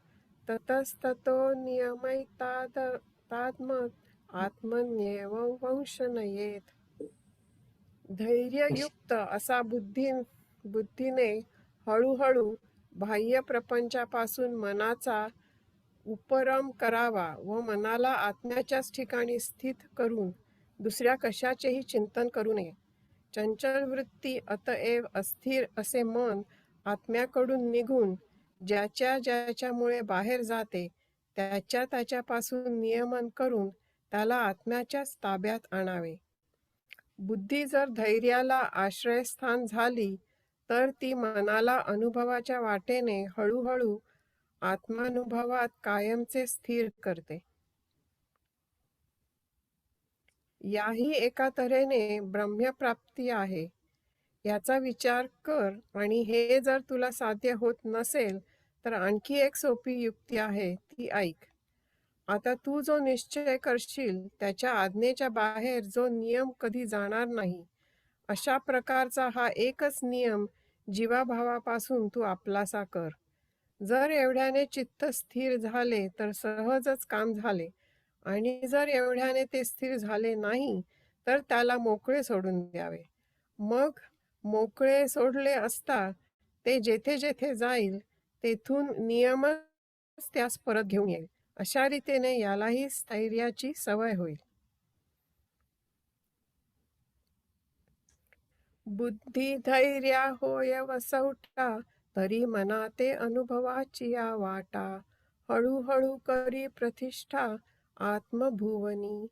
ततस्ततो नियमैतादात्मत् आत्मन्येव वंशनयेत्. धैर्ययुक्त असा बुद्धीने हळूहळू बाह्य प्रपंचापासून मनाचा उपरम करावा व मनाला आत्म्याच्याच ठिकाणी स्थित करून दुसऱ्या कशाचेही चिंतन करू नये. चंचल वृत्ती अतएव अस्थिर असे मन आत्म्याकडून निघून ज्याच्यामुळे बाहेर जाते त्याच्यापासून नियमन करून त्याला आत्म्याच्याच ताब्यात आणावे. बुद्धी जर धैर्याला आश्रयस्थान झाली तर ती मनाला अनुभवाच्या वाटेने हळूहळू आत्मानुभवात कायमचे स्थिर करते. याही एका तऱ्हेने ब्रह्मप्राप्ती आहे याचा विचार कर. आणि हे जर तुला साध्य होत नसेल तर आणखी एक सोपी युक्ती आहे, ती ऐक. आता तू जो निश्चय करशील त्याच्या आज्ञेच्या बाहेर जो नियम कधी जाणार नाही अशा प्रकारचा हा एकच नियम जीवाभावापासून तू आपलासा कर. जर एवढ्याने चित्त स्थिर झाले तर सहजच काम झाले, आणि जर एवढ्याने ते स्थिर झाले नाही तर त्याला मोकळे सोडून द्यावे. मग मोकळे सोडले असता ते जेथे जेथे जाईल तेथून नियमच त्यास परत घेऊन येईल. अशा रीतीने यालाही स्थैर्याची सवय होईल. बुद्धी धैर्या होय वसवटा, तरी मनाते अनुभवाची या वाटा. हळूहळू करी प्रतिष्ठा आत्मभुवनी,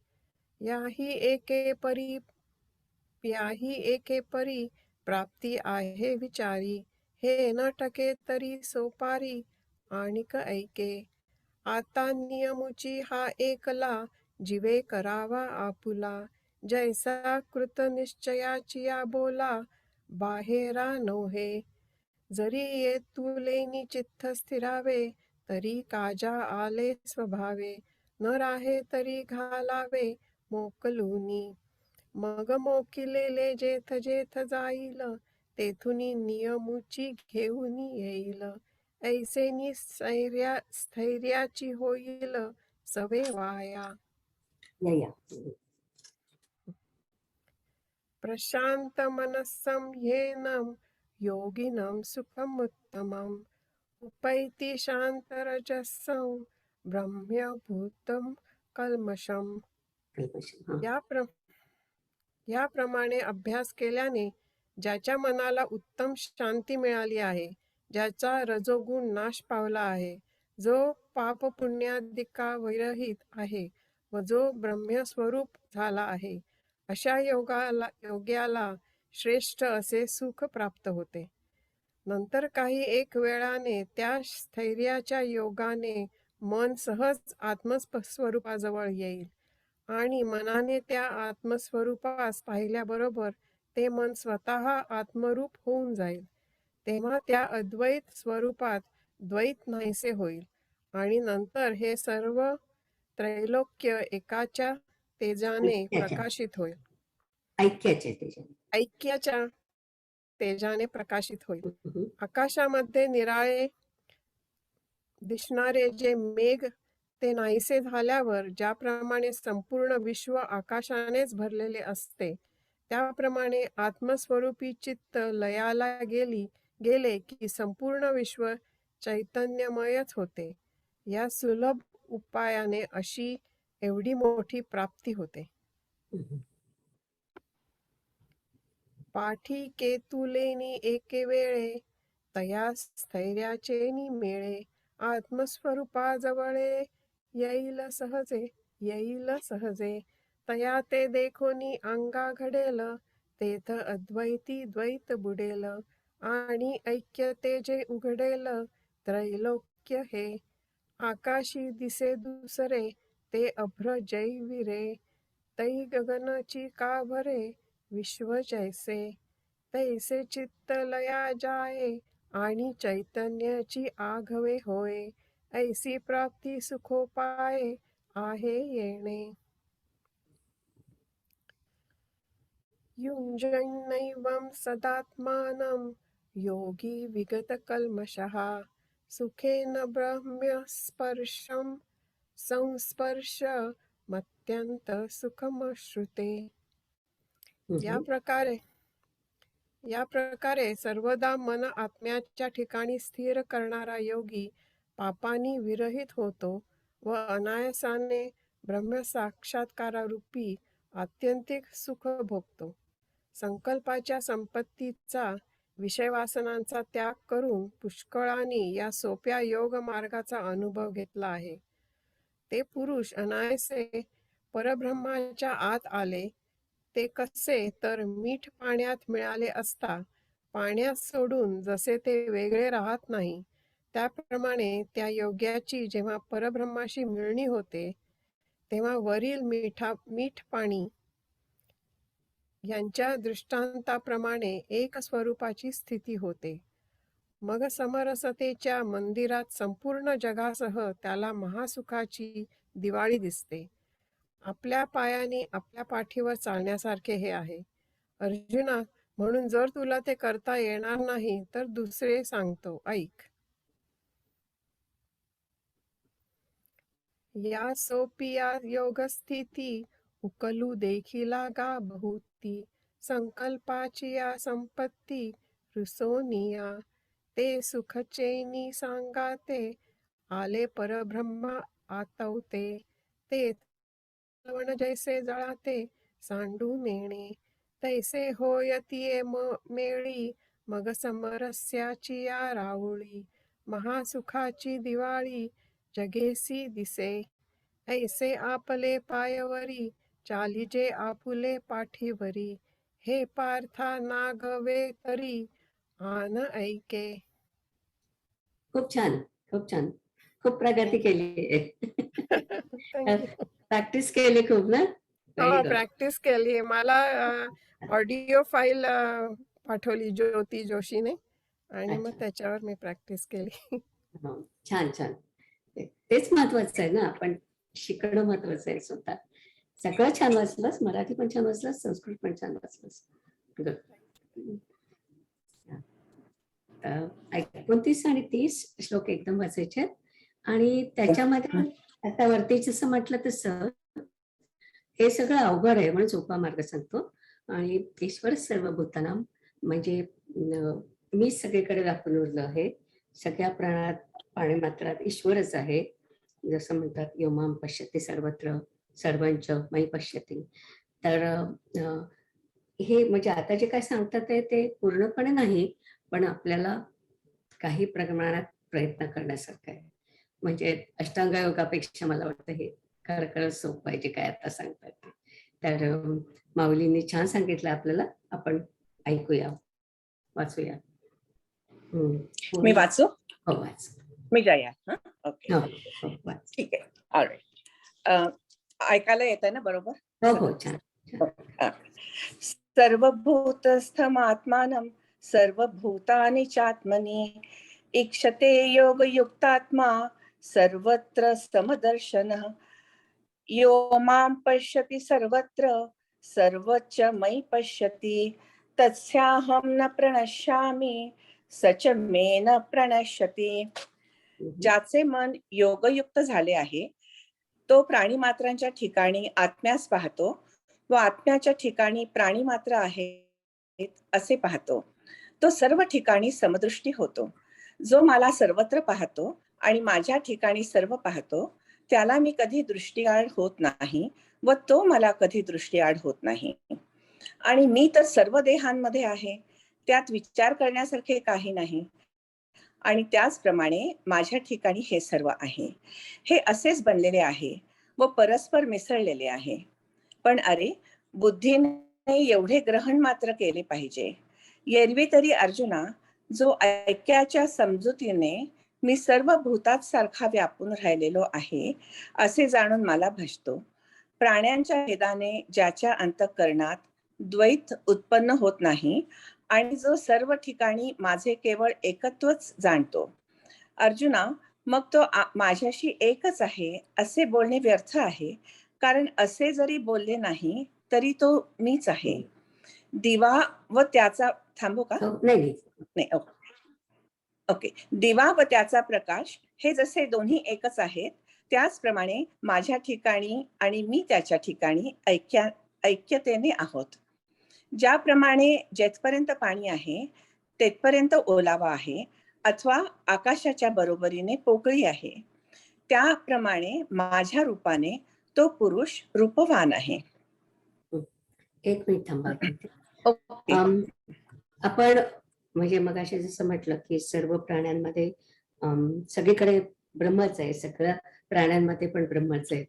याही एके परी प्राप्ती आहे विचारी. हे न टके तरी सोपारी, आणिक ऐके. आता नियमुची हा एकला, जीवे करावा आपुला. जैसा कृत निश्चयाची या बोला, बाहेरा नोहे. जरी येतुलेनी चित्त स्थिरावे, तरी काजा आले स्वभावे. न राहे तरी घालावे मोकलूनी. मग मोकिलेले जेथ जेथ जाईल, तेथुनी नियमुची घेऊन येईल. ऐसेनी स्थैर्याची होईल सवे वाया. या प्रशांत मनस्सं येनं योगिनं सुखमुत्तमम्. उपैति शांतरजसं ब्रह्मभूतं कल्मषम्. याप्रमाणे अभ्यास केल्याने ज्याच्या मनाला उत्तम शांती मिळाली आहे, ज्याचा रजोगुण नाश पावला आहे, जो पापपुण्यादिका विरहित आहे व जो ब्रह्मस्वरूप झाला आहे, अशा योग्याला श्रेष्ठ असे सुख प्राप्त होते. नंतर काही एक वेळाने त्या स्थैर्याच्या योगाने मन सहज आत्मस्वरूपाजवळ येईल आणि मनाने त्या आत्मस्वरूपास पाहिल्याबरोबर ते मन स्वतः आत्मरूप होऊन जाईल. तेव्हा त्या अद्वैत स्वरूपात द्वैत नाहीसे होईल आणि नंतर हे सर्व त्रैलोक्य एकाच्या तेजाने प्रकाशित होईल. ऐक्याच्या तेजाने प्रकाशित होईल. आकाशामध्ये निराळे दिसणारे जे मेघ ते नाहीसे झाल्यावर ज्याप्रमाणे संपूर्ण विश्व आकाशानेच भरलेले असते, त्याप्रमाणे आत्मस्वरूपी चित्त लयाला गेले की संपूर्ण विश्व चैतन्यमयच होते. या सुलभ उपायाने अशी एवढी मोठी प्राप्ती होते. पाठी केतुलेनी एके वेळे, तया स्थैर्याचे निमेळे. आत्मस्वरूपाजवळे येईल सहजे. तया ते देखोनी अंगा घडेल, तेथ अद्वैती द्वैत बुडेल. आणि ऐक्य ते जे उघडेल त्रैलोक्य हे. आकाशी दिसे दुसरे, ते अभ्र जैविरे. तै गगनची का भरे, विश्व जैसे. तैसे चित्त लया जाये, आणि चैतन्याची आघवे होय. ऐसी प्राप्ती सुखोपाये आहे येणे. युञ्जन्नैवं सदात्मानं योगी विगत कल्मषः. सुखेन ब्रह्मस्पर्शं संस्पर्श मत्यंत सुखमश्नुते. या प्रकारे सर्वदा मन आत्म्याच्या ठिकाणी स्थिर करणारा योगी पापांनी विरहित होतो व अनायासाने ब्रह्मसाक्षात्कारारूपी आत्यंतिक सुख भोगतो. संकल्पाच्या संपत्तीचा विषयवासनांचा त्याग करून पुष्कळांनी या सोप्या योग मार्गाचा अनुभव घेतला आहे. ते पुरुष अनायासे परब्रह्माच्या आत आले. ते कसे तर मीठ पाण्यात मिळाले असता पाण्यात सोडून जसे ते वेगळे राहत नाही, त्याप्रमाणे त्या योग्याची जेव्हा परब्रह्माशी मिळणी होते, तेव्हा वरील मीठ पाणी यांच्या दृष्टांताप्रमाणे एक स्वरूपाची स्थिती होते. मग समरसतेच्या मंदिरात संपूर्ण जगासह त्याला महासुखाची दिवाळी दिसते. आपल्या पायाने आपल्या पाठीवर चालण्यासारखे हे आहे. अर्जुना, म्हणून जर तुला ते करता येणार नाही तर दुसरे सांगतो, ऐक. या सोपिया योगस्थिती, उकलू देखीला गा बहुती. संकल्पाची या संपत्ती रुसोनिया. ते सुखचेनी सांगाते, आले परब्रह्मा आतवते. ते लवण जैसे जळाते, सांडू नेणे. तैसे होयतिये मेळी, मग समरस्याची या राऊळी. महासुखाची दिवाळी जगेसी दिसे, ऐसे आपले पायवरी, चालिजे आपुले पाठीवरी. हे पार्था नागवे तरी, आन ऐके. खूप छान, खूप छान. खूप प्रगती केली थँक्यू. प्रॅक्टिस केली खूप ना. व्हेरी हो, गुड. प्रॅक्टिस केली. मला ऑडिओ फाईल पाठवली ज्योती जोशीने आणि मग अच्छा. त्याच्यावर मी प्रॅक्टिस केली. हो, छान छान. तेच महत्वाचं आहे ना, आपण शिकणं महत्वाचं आहे स्वतः. सगळं छान वाचलंस, मराठी पण छान वाचलंस, संस्कृत पण छान वाचलंस. गुड. 29 आणि 30 श्लोक एकदम वाचायचे आहेत. आणि त्याच्यामध्ये आता वरती जसं म्हटलं तसं हे सगळं अवघड आहे म्हणून सोपा मार्ग सांगतो. आणि ईश्वर सर्व भूतानां म्हणजे मी सगळीकडे व्यापून उरलं आहे. सगळ्या प्राणात पाणीमात्रात ईश्वरच आहे. जसं म्हणतात योमाम पश्यते सर्वत्र सर्वंच मयी पश्यते. तर हे म्हणजे आता जे काय सांगतात ते पूर्णपणे नाही, पण आपल्याला काही प्रमाणात प्रयत्न करण्यासारखं आहे. म्हणजे अष्टांग योगापेक्षा मला वाटतं हे खरं सोपं आहे जे काय आता सांगतात ते. तर माऊलींनी छान सांगितलं आपल्याला, आपण ऐकूया, वाचूया. मी वाचू? हो वाच. मी जया. ओके, हो हो वाच. ठीक आहे. ऑलराईट. ऐकायला येत आहे ना बरोबर? हो हो छान. सर्वभूतस्थमात्मानं सर्वभूतानि चात्मनि ईक्षते योगयुक्तात्मा सर्वत्र समदर्शनः यो मां पश्यति सर्वत्र सर्वच्च मयि पश्यति तस्याहं न प्रणश्यामि स च मे न प्रणश्यति. ज्याचे मन योगयुक्त झाले आहे तो प्राणी मात्रांच्या ठिकाणी आत्म्यास पाहतो व आत्म्याच्या ठिकाणी प्राणी मात्र आहेत असे पाहतो. तो सर्व ठिकाणी समदृष्टी होतो. जो मला सर्वत्र पाहतो आणि माझ्या ठिकाणी सर्व पाहतो त्याला मी कधी दृष्टीआड होत नाही व तो मला कधी दृष्टीआड होत नाही. आणि मी तर सर्व देहांमध्ये आहे, त्यात विचार करण्यासारखे काही नाही. आणि त्याचप्रमाणे माझ्या ठिकाणी हे सर्व आहे. हे असेच बनलेले आहे व परस्पर मिसळलेले आहे. पण अरे, बुद्धीने एवढे ग्रहण मात्र केले पाहिजे. एरवी तरी अर्जुना, जो ऐक्याच्या समजुतीने मी सर्व भूतात सारखा व्यापून राहिलेलो आहे असे जाणून मला भजतो. प्राण्यांच्या भेदाने ज्याच्या अंतःकरणात द्वैत उत्पन्न होत नाही आणि जो सर्व ठिकाणी माझे केवळ एकत्वच जाणतो. अर्जुना, मग तो माझ्याशी एकच आहे असे बोलणे व्यर्थ आहे, कारण असे जरी बोलले नाही तरी तो मीच आहे. दिवा व त्याचा थांबू का? नाही, ओके. दिवा व त्याचा प्रकाश हे जसे दोन्ही एकच आहेत त्याचप्रमाणे माझ्या ठिकाणी आणि मी त्याच्या ठिकाणी ऐक्यतेने आहोत. ज्याप्रमाणे जेथपर्यंत पाणी आहे तेथपर्यंत ओलावा आहे अथवा आकाशाच्या बरोबरीने पोकळी आहे, त्याप्रमाणे माझ्या रूपाने तो पुरुष रूपवान आहे. एक मिनिट थांबा. ओके. आपण म्हणजे मगाशी जसं म्हटलं की सर्व प्राण्यांमध्ये सगळीकडे ब्रह्मच आहे, सगळ्या प्राण्यांमध्ये पण ब्रह्मच आहे.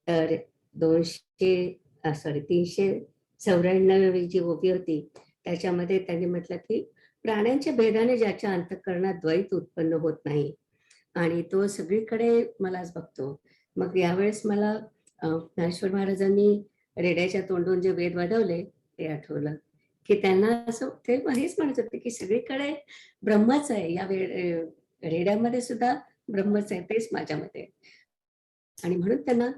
तर 394 जी ओवी होती त्याच्यामध्ये त्यांनी म्हटलं की प्राण्यांच्या भेदाने ज्याच्या अंतःकरणात द्वैत उत्पन्न होत नाही आणि तो सगळीकडे मलाच बघतो. मग यावेळेस मला ज्ञानेश्वर महाराजांनी रेड्याच्या तोंडून जे वेद वाढवले ते आठवलं की त्यांना असं ते हेच म्हणत होते की सगळीकडे ब्रह्मच आहे, या रेड्यामध्ये सुद्धा ब्रह्मच आहे, तेच माझ्यामध्ये. आणि म्हणून त्यांना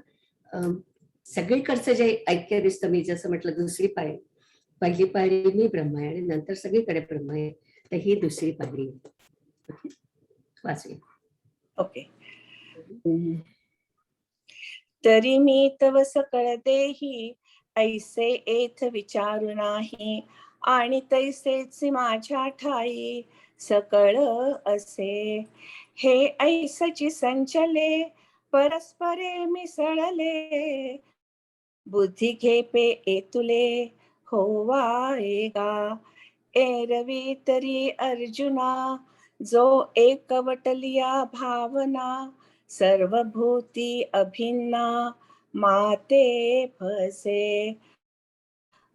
सगळीकडचं जे ऐक्य दिसतं, मी जसं म्हटलं दुसरी पायरी, पहिली पायरी मी ब्रह्म आहे आणि नंतर सगळीकडे ब्रह्म आहे, तर ही दुसरी पायरी वाचूया. ओके. तरी मी तव सकळ देही ऐसे एथ विचारू नाही आणि तैसेच माझ्या ठाई सकळ असे. हे ऐसची संचले परस्परे मिसळले बुद्धी घेपे एतुले होवाएगा. एरवी तरी अर्जुना, जो एकवटलिया भावना, सर्वभूती अभिन्ना, माते फसे.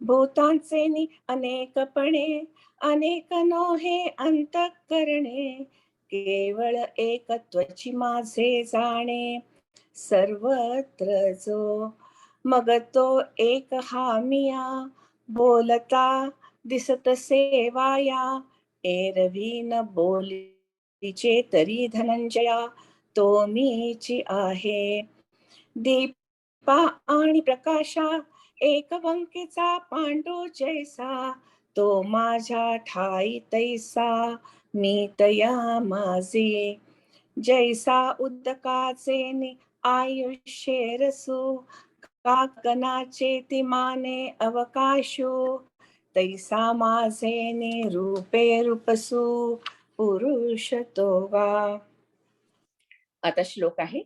भूतांचे अनेकपणे, अनेक नोहे अंतःकरणे, केवळ एकत्वची माझे जाणे, सर्वत्र जो. मग तो एक हामिया, बोलता दिसत सेवाया, एरवी न बोलीचे तरी धनंजया, तो मीची आहे. दीपा आणि प्रकाशा, एकवंकेचा पांडू जैसा, तो माझ्या ठाई तैसा, मी तया माझे. जैसा उदकाचे आयुष्ये रसू, काकणाचे तिमाने अवकाशू, तैसा माझे रूपे रूपसू, पुरुष तो वा. आता श्लोक आहे.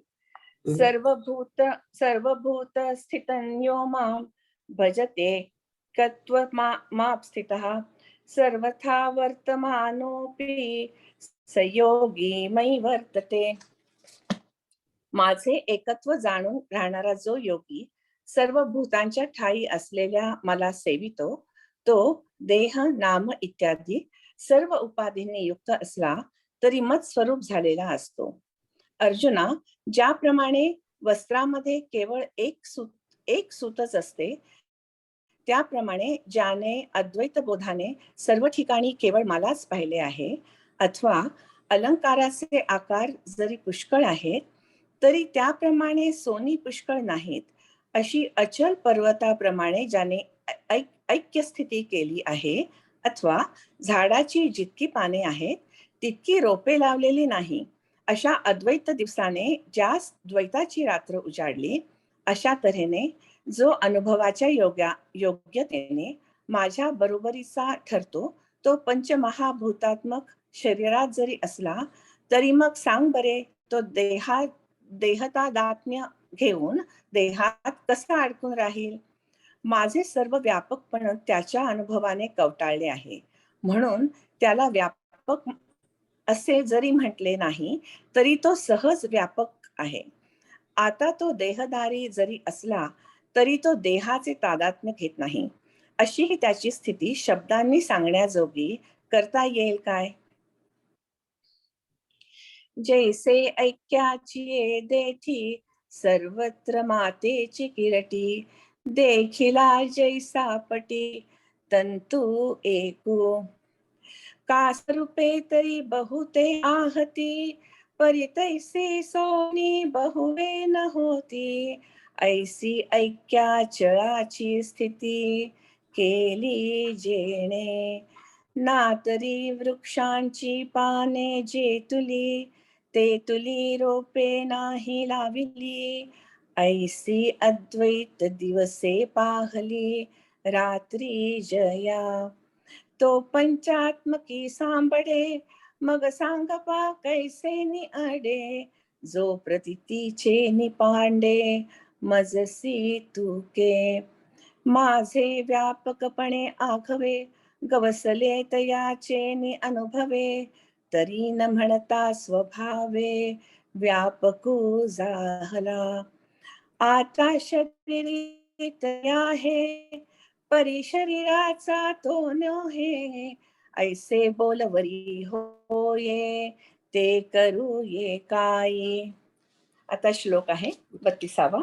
सर्वभूत स्थितं यो मां भजते माप स्थितः, सर्वथा वर्तमानोऽपि स योगी मयि वर्तते. माझे एकत्व जाणून राहणारा जो योगी सर्व भूतांच्या ठाई असलेल्या मला सेवितो, तो देह नाम इत्यादी सर्व उपाधींनी युक्त असला तरी मत स्वरूप झालेला असतो. अर्जुना, ज्याप्रमाणे वस्त्रामध्ये केवळ एक सूतच असते, त्याप्रमाणे ज्याने अद्वैत बोधाने सर्व ठिकाणी केवळ मलाच पाहिले आहे, अथवा अलंकाराचे आकार जरी पुष्कळ आहेत तरी त्याप्रमाणे सोनी पुष्कळ नाहीत, अशी अचल पर्वताप्रमाणे ज्याने ऐक्य स्थिती केली आहे, अथवा झाडाची जितकी पाने आहेत तितकी रोपे लावलेली नाही, अशा अद्वैत दिवसाने ज्यास द्वैताची रात्र उजाडली, अशा तऱ्हेने जो अनुभवाच्या योग्यतेने माझ्या बरोबरीचा ठरतो, तो पंचमहाभूतात्मक शरीरात जरी असला तरी मग सांग बरे, तो देहतादात्म्य घेऊन देहात कसा अडकून राहील. माझे सर्व व्यापकपण त्याच्या अनुभवाने कवटाळले आहे, म्हणून त्याला व्यापक असे जरी म्हटले नाही तरी तो सहज व्यापक आहे. आता तो देहधारी जरी असला तरी तो देहाचे तादात्म्य घेत नाही, अशी ही त्याची स्थिती शब्दांनी सांगण्याजोगी करता येईल काय. जैसे ऐक्याची देठी, सर्वत्र मातेची किरटी, देखिला जैसा पटी, तंतु एकू. कासरूपे तरी बहुते आहती, परी तैसी सोनी बहुवे न होती, ऐसी ऐक्याचळाची स्थिती केली जेणे. ना तरी वृक्षांची पाने जे तुली, ते तुली रोपे नाही लाविली, ऐसी अद्वैत दिवसे पाहली, रात्री जया. तो पंचात्मकी सांबडे, मग सांग पा कैसे निअडे, जो प्रतीतीचे निपांडे, मजसी तुके. माझे व्यापकपणे आघवे, गवसले तयाचे अनुभवे, तरी न म्हणता स्वभावे, व्यापकू जाहला. आता शरीरी तया आहे, परी शरीराचा तो नोहे, ऐसे बोलवरी होये, ते करूये काय. आता श्लोक आहे 32वा.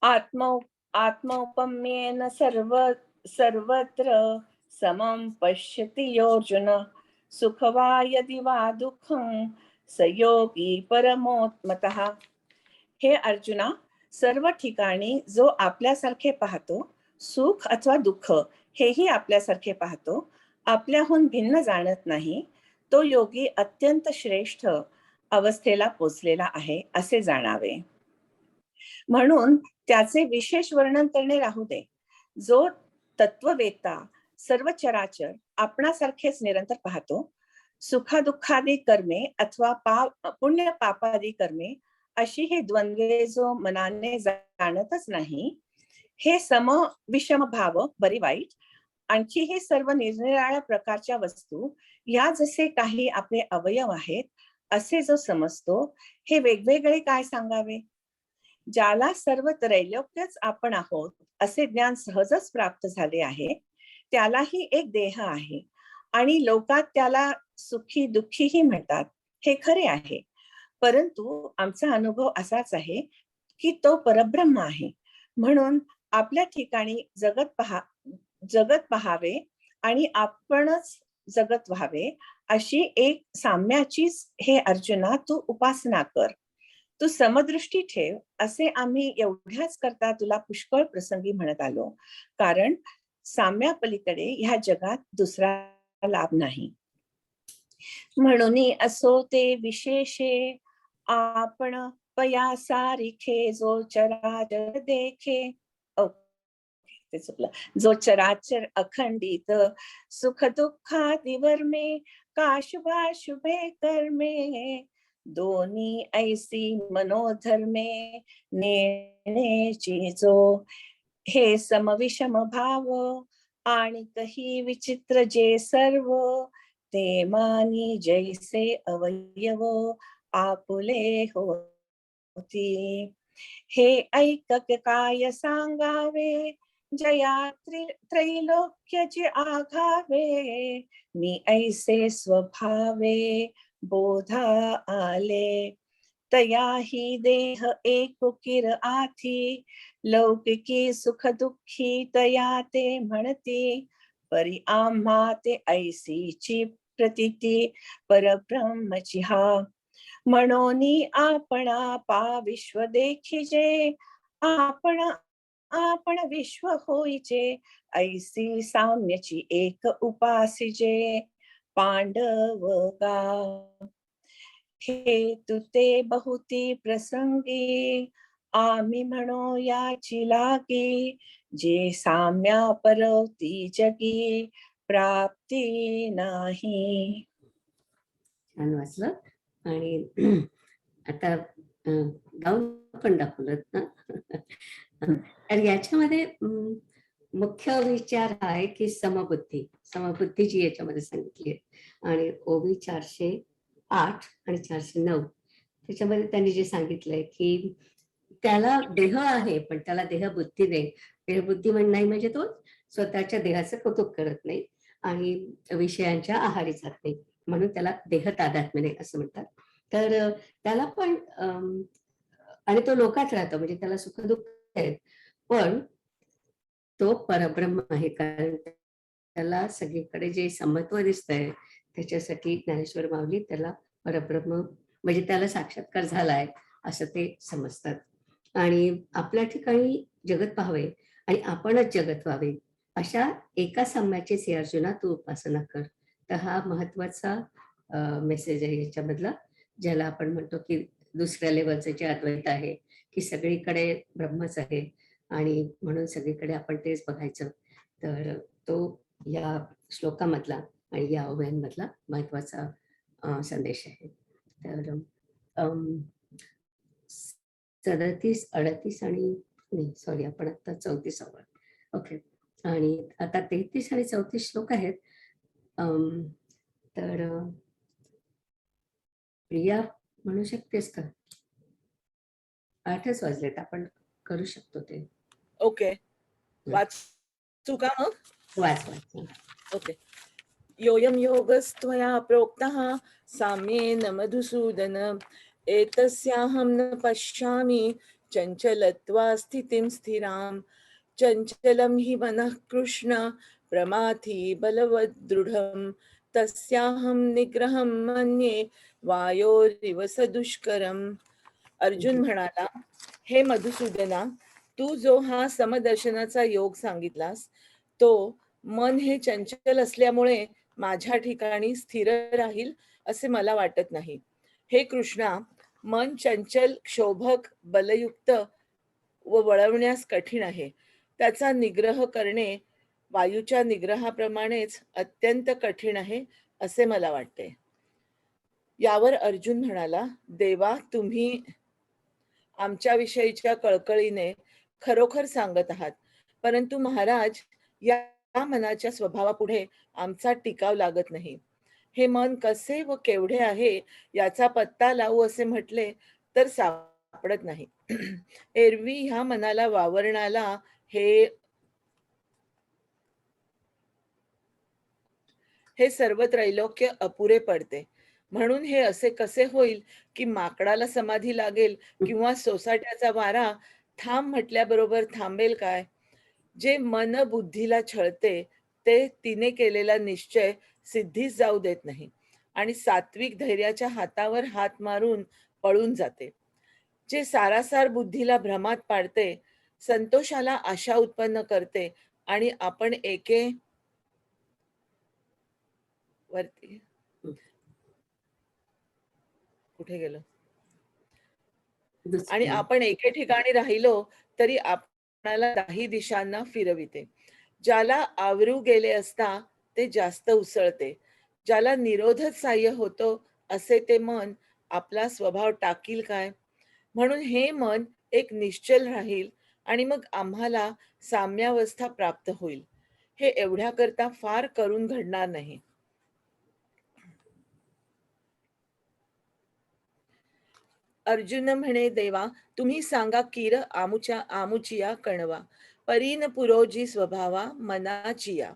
आत्मौपम्येन सर्वत्र समं पश्यति योर्जुन, सुख वा यदि वा दुःखं, स योगी परमोत्मतः. हे अर्जुना, सर्व ठिकाणी जो आपल्यासारखे पाहतो, सुख अथवा दुःख हेही आपल्यासारखे पाहतो, आपल्याहून भिन्न जाणत नाही, तो योगी अत्यंत श्रेष्ठ अवस्थेला पोचलेला आहे असे जाणावे. म्हणून त्याचे विशेष वर्णन करणे राहू दे. जो तत्ववेत्ता सर्व चराचर आपणासारखेच निरंतर पाहतो, सुखादुःखादी कर्मे अथवा पुण्य पापादी कर्मे अशी ही द्वंद्वे जो मनाने जाणतच नाही, हे सम विषम भाव बरे वाईट आणखी हे सर्व निरनिराळ्या प्रकारच्या वस्तू या जसे काही आपले अवयव आहेत असे जो समजतो, हे वेगवेगळे काय सांगावे. ज्याला सर्व त्रैलोक्यच आपण आहोत असे ज्ञान सहजच प्राप्त झाले आहे, त्यालाही एक देह आहे आणि लोकात त्याला सुखी दुःखीही म्हणतात, हे खरे आहे. परंतु आमचा अनुभव असाच आहे की तो परब्रह्म आहे. म्हणून आपल्या ठिकाणी जगत पहावे आणि आपणच जगत व्हावे अशी एक साम्याचीच हे अर्जुना तू उपासना कर. तू समदृष्टी ठेव असे आम्ही एवढ्याच करता तुला पुष्कळ प्रसंगी म्हणत आलो, कारण साम्या पलीकडे ह्या जगात दुसरा लाभ नाही. म्हणून असो ते विशेषे आपण पया सारिखे जो चराचर देखे. ते चुकलं. जो चराचर अखंडित सुख दुःखादिवर्मे काशुभाशुभे कर्मे दोन्ही ऐसी मनोधर्मे नेण्याची जो हे समविषम भाव आणि कही विचित्र जे सर्व ते मानी जैसे अवयव आपुले होती. हे ऐकक काय सांगावे जया त्रैलोक्याचे आघावे मी ऐसे स्वभावे बोधा आले. तयाही देह एकुकीर आथी लौकिकी सुख दुःखी तया ते म्हणती परी आम्हा ते ऐसीची प्रतीती परब्रह्मची हा. म्हणोनी आपणा पा विश्व देखिजे आपण विश्व होईचे ऐसी साम्यची एक उपासिजे पांडव गा. हे तुते बहुती प्रसंगी आम्ही म्हणो याची लागी जे साम्या परवती जगी प्राप्ती नाही. छान वाचलं. आणि आता गाऊन पण दाखवलं ना. तर याच्यामध्ये मुख्य विचार हा आहे की समबुद्धीची याच्यामध्ये सांगितली आहे. आणि ओवी 408 आणि 409 त्याच्यामध्ये त्यांनी जे सांगितलंय की त्याला देह आहे पण त्याला देहबुद्धी नाही. देहबुद्धी नाही म्हणजे तो स्वतःच्या देहाचं कौतुक करत नाही आणि विषयांच्या आहारी जात नाही, म्हणून त्याला देह तादात्म्य नाही असं म्हणतात. तर त्याला पण आणि तो लोकात राहतो म्हणजे त्याला सुखदुःख आहेत, पण तो परब्रह्म आहे. कारण त्याला सगळीकडे जे समत्व दिसतंय त्याच्यासाठी ज्ञानेश्वर माऊली त्याला परब्रह्म म्हणजे त्याला साक्षात्कार झालाय असं ते समजतात. आणि आपल्या ठिकाणी जगत पाहावे आणि आपणच जगत व्हावे अशा एका साम्याचे श्री अर्जुना तू उपासना कर. तर हा महत्वाचा मेसेज आहे याच्यामधला, ज्याला आपण म्हणतो की दुसऱ्या लेवलचं जे अद्वैत आहे की सगळीकडे ब्रह्मच आहे आणि म्हणून सगळीकडे आपण तेच बघायचं. तर तो या श्लोकामधला आणि या ओव्यांमधला महत्वाचा संदेश आहे. तर 37, 38 आणि नाही सॉरी आपण आता 34 ओके. आणि आता 33 आणि 34 श्लोक आहेत. तर प्रिया म्हणू शकतेस का? 8च वाजलेत, आपण करू शकतो ते. ओके, वाचू का मग? वाच. ओके. योयम योगस्त्वया प्रोक्तः साम्येन मधुसूदन एतस्याहं न पश्यामि चञ्चलत्वा स्थितिं स्थिरां चञ्चलं हि मनः कृष्ण प्रमाथि बलवदृढं तस्याहं निग्रहं मन्ये वायोरिव सदुष्करम्. अर्जुन म्हणाला, हे मधुसूदना, तू जो हा समदर्शनाचा योग सांगितलास तो मन हे चंचल असल्यामुळे माझ्या ठिकाणी स्थिर राहील असे मला वाटत नाही. हे कृष्णा, मन चंचल, क्षोभक, बलयुक्त व वळवण्यास कठीण आहे. त्याचा निग्रह करणे वायूच्या निग्रहाप्रमाणेच अत्यंत कठीण आहे असे मला वाटते. यावर अर्जुन म्हणाला, देवा, तुम्ही आमच्या विषयीच्या कळकळीने खरोखर सांगत आहात. परंतु महाराज, या मनाच्या स्वभावापुढे आमचा टिकाव लागत नाही. हे मन कसे व केवढे आहे याचा पत्ता लावू असे म्हटले तर सापडत नाही. एरवी ह्या मनाला वावरणाला हे सर्व त्रैलोक्य अपुरे पडते. म्हणून हे असे कसे होईल की माकडाला समाधी लागेल किंवा सोसाट्याचा वारा थांब म्हटल्याबरोबर थांबेल काय? जे मन बुद्धीला छळते ते तिने केलेला निश्चय सिद्धीस जाऊ देत नाही आणि सात्विक धैर्याच्या हातावर हात मारून पळून जाते. जे सारासार बुद्धीला भ्रमात पाडते, संतोषाला आशा उत्पन्न करते आणि आपण वरती कुठे गेलो आणि आपण एके ठिकाणी राहिलो तरी आपणाला दाही दिशांना फिरविते. ज्याला आवरू गेले असता ते जास्त उसळते. ज्याला निरोधच सहाय्य होतो असे ते मन आपला स्वभाव टाकील काय? म्हणून हे मन एक निश्चल राहील आणि मग आम्हाला साम्यावस्था प्राप्त होईल. हे एवढ्या करता फार करून घडणार नाही. अर्जुन म्हणे, देवा तुम्ही सांगा कीर आमुचिया कणवा, परीन पुरोजी स्वभावा मनाचिया.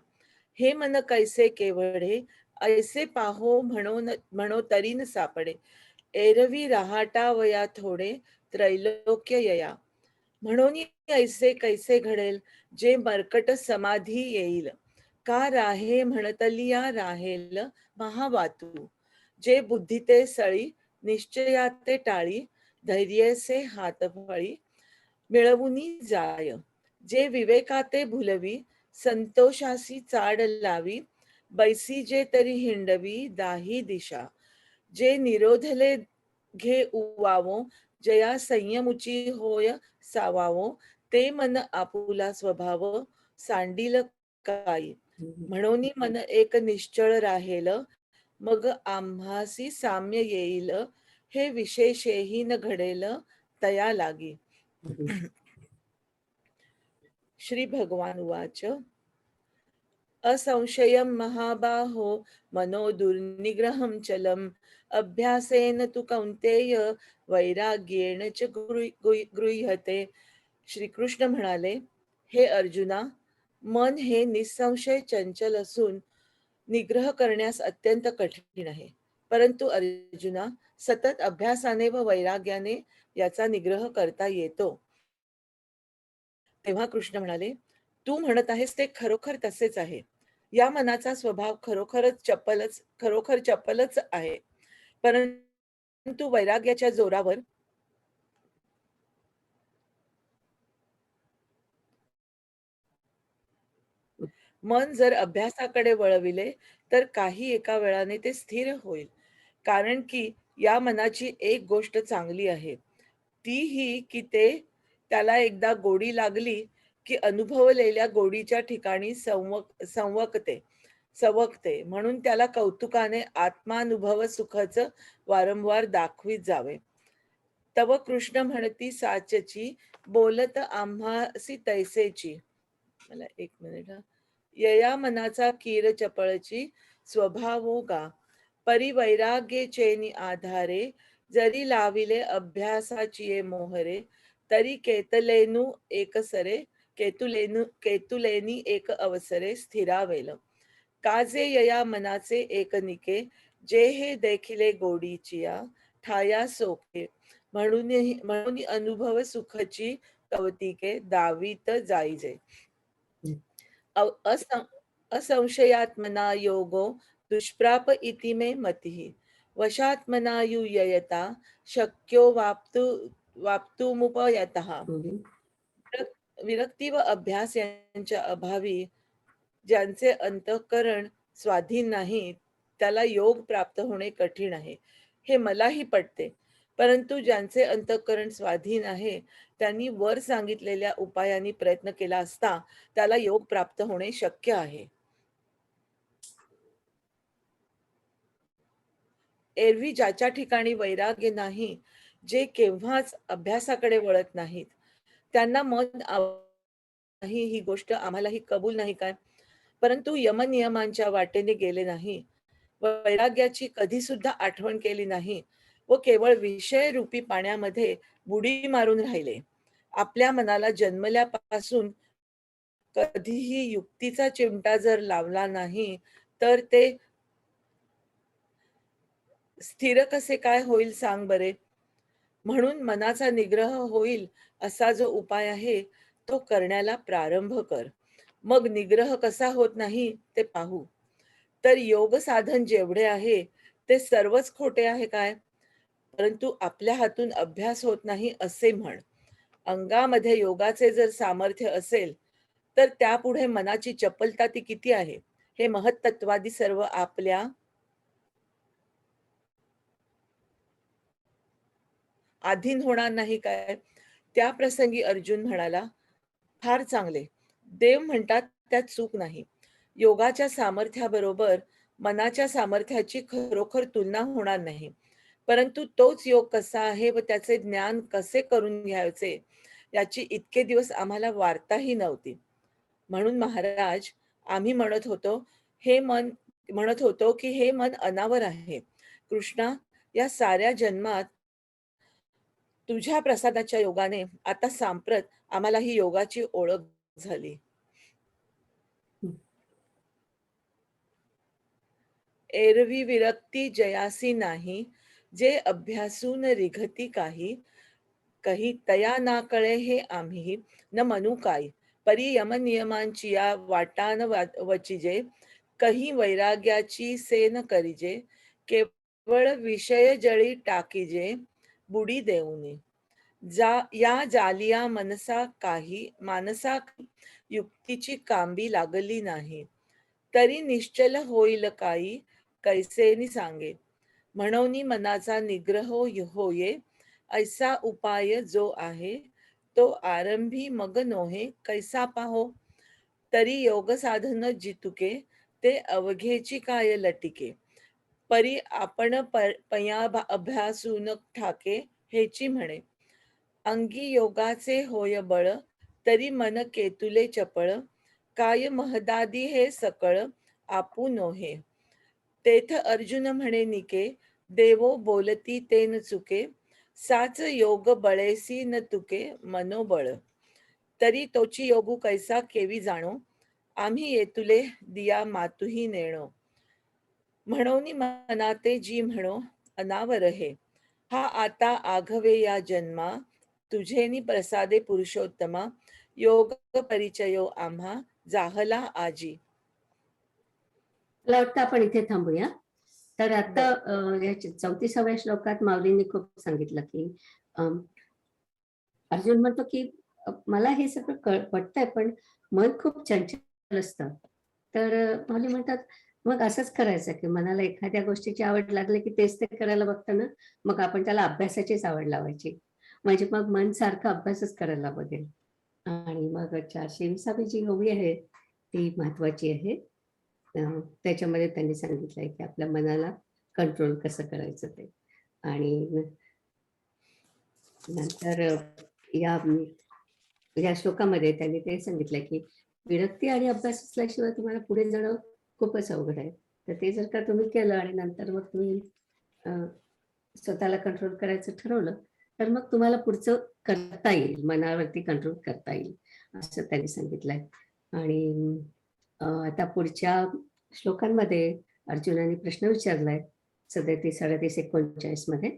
हे मन कैसे केवढे, ऐसे पाहो म्हणो तरीन सापडे. एरवी राहाटा वया थोडे, त्रैलोक्य यया. म्हणून ऐसे कैसे घडेल, जे मरकट समाधी येईल. का राहे म्हणतलिया राहेल महावातू. जे बुद्धी ते सळी, निश्चयाते टाळी, धैर्यसे हातफळी मिळवुनी जाय. जे विवेकाते भुलवी, संतोषासी चाड लावी, बैसी जे तरी हिंडवी दाही दिशा. जे निरोधले घे उवावो, जया संयमुची होय सावावो, ते मन आपुला स्वभाव सांडील काही. म्हणून मन एक निश्चळ राहेल, मग आम्हासी साम्य येईल. हे विशेषेही न घडेल तया लागी. श्री भगवान उवाच. असंशयं महाबाहो मनो दुर्निग्रहं चलम्, अभ्यासेन तु कौन्तेय वैराग्येण च गृह्यते. श्रीकृष्ण म्हणाले, हे अर्जुना, मन हे निसंशय चंचल असून निग्रह करण्यास अत्यंत कठीण आहे. परंतु अर्जुना, सतत अभ्यासाने व वैराग्याने याचा निग्रह करता येतो. तेव्हा कृष्ण म्हणाले, तू म्हणत आहेस ते खरोखर तसेच आहे. या मनाचा स्वभाव खरोखर चपलच आहे. परंतु वैराग्याच्या जोरावर मन जर अभ्यासाकडे वळविले तर काही एका वेळाने ते स्थिर होईल. कारण की या मनाची एक गोष्ट चांगली आहे, ती ही की ते त्याला एकदा गोडी लागली की अनुभवलेल्या गोडीच्या ठिकाणी सवकते. म्हणून त्याला कौतुकाने आत्मानुभव सुखच वारंवार दाखवीत जावे. तव कृष्ण म्हणती साचची, बोलत आम्हासी तैसेची. मला एक मिनिट हा. यया मनाचा कीर चपळची, स्वभावो गा. परिवैराग्ये चेनी आधारे, जरी लाविले अभ्यासाची मोहरे. तरी केतुलेनी एक अवसरे स्थिरावेल. काजे यया मनाचे एकनिके, जे हे देखिले गोडीचिया ठाया सोके. म्हणून अनुभव सुखची कवतिके दावीत जाईजे. असंशयात्मना योगो दुष्प्राप इति मे मतिः. वशात्मना युययता शक्यो वाप्तुमुपयतः. विरक्ती व अभ्यास यांच्या अभावी ज्यांचे अंतःकरण स्वाधीन नाही, त्याला योग प्राप्त होणे कठीण आहे. हे मलाही पटते. परंतु ज्यांचे अंतःकरण स्वाधीन आहे, त्यांनी वर सांगितलेल्या उपायांनी प्रयत्न केला असता त्याला योग प्राप्त होणे शक्य आहे. एरवी ज्याच्या ठिकाणी वैराग्य नाही, जे केव्हाच अभ्यासाकडे वळत नाहीत, त्यांना मन नाही ही गोष्ट आम्हालाही कबूल नाही काय? परंतु यमनियमांच्या वाटेने गेले नाही. वैराग्याची कधी सुद्धा आठवण केली नाही व केवळ विषयरूपी पाण्यामध्ये बुडी मारून राहिले. आपल्या मनाला जन्मल्यापासून कधीही युक्तीचा चिमटा जर लावला नाही, तर ते स्थिर कसे काय होईल सांग बरे? म्हणून मनाचा निग्रह होईल असा जो उपाय आहे, तो करण्याला प्रारंभ कर. मग निग्रह कसा होत नाही ते पाहू. तर योग साधन जेवढे आहे, ते सर्वच खोटे आहे काय? परंतु आपल्या हातून अभ्यास होत नाही असे म्हण. अंगामध्ये योगाचे जर सामर्थ्य असेल, तर त्यापुढे मनाची चपलता ती किती आहे? हे महत्तत्वादी सर्व आपल्या अधीन होणार नाही काय? त्या प्रसंगी अर्जुन म्हणाला, फार चांगले. देव म्हणतात त्यात चूक नाही. योगाच्या सामर्थ्याबरोबर मनाच्या सामर्थ्याची खरोखर तुलना होणार नाही. परंतु तोच योग कसा आहे व त्याचे ज्ञान कसे करून घ्यायचे याची इतके दिवस आम्हाला वार्ताही नव्हती. म्हणून महाराज, आम्ही म्हणत होतो की हे मन अनावर आहे. कृष्णा, या साऱ्या जन्मात तुझ्या प्रसादाच्या योगाने आता सांप्रत आम्हाला ही योगाची ओळख झाली. एरवी विरक्ती जयासी नाही, जे अभ्यासून रिघती काही. कही तया ना कळे हे आम्ही न म्हणू काय. परी यमनियमांची या वाटान वचिजे, कही वैराग्याची सेन करिजे. केवळ विषय जळी टाकीजे, बुडी देऊनी. या जालिया मानसा युक्तीची कांबी लागली नाही. तरी निश्चल होईल काही, कैसेनी सांगे. म्हणून मनाचा निग्रह होये, ऐसा उपाय जो आहे, तो आरंभी मग नोहे कैसा पाहो. तरी योग साधन जितुके, ते अवघेची काय लटिके. परी आपण पया अभ्यासून ठाके, हेची म्हणे. अंगी योगाचे होय बळ, तरी मन केतुले चपळ. काय महदादी हे सकळ, आपू नोहे. तेथ अर्जुन म्हणे निके, देवो बोलती तेन चुके. साच योग बळेसी न तुके, मनोबळ. तरी तोची योगू कैसा केवी जाणो, आम्ही येतुले दिया मातुही नेणो. म्हणून मनाते जी म्हणो अनावर हे. हा आता आघवे या जन्मा, तुझेनी प्रसादे पुरुषोत्तमा. योग परिचयो आम्हा जाहला आजी. मला वाटतं आपण इथे थांबूया. तर आता या 34व्या श्लोकात माऊलींनी खूप सांगितलं की अर्जुन म्हणतो की मला हे सगळं पटतंय, पण मन खूप चंचल असतं. तर माऊली म्हणतात मग असंच करायचं की मनाला एखाद्या गोष्टीची आवड लागली की तेच ते करायला बघतं ना, मग आपण त्याला अभ्यासाचीच आवड लावायची. म्हणजे मग मन सारखं अभ्यासच करायला बघेल. आणि मग 420वी जी ओवी आहे ती महत्वाची आहे. त्याच्यामध्ये त्यांनी सांगितलंय की आपल्या मनाला कंट्रोल कसं करायचं ते. आणि नंतर या श्लोकामध्ये त्यांनी ते सांगितलंय की विरक्ती आणि अभ्यास असल्याशिवाय तुम्हाला पुढे जाणं खूपच अवघड आहे. तर ते जर का तुम्ही केलं आणि नंतर मग तुम्ही स्वतःला कंट्रोल करायचं ठरवलं, तर मग तुम्हाला पुढचं करता येईल, मनावरती कंट्रोल करता येईल असं त्यांनी सांगितलंय. आणि आता पुढच्या श्लोकांमध्ये अर्जुनाने प्रश्न विचारलाय 37, 38, 39 मध्ये,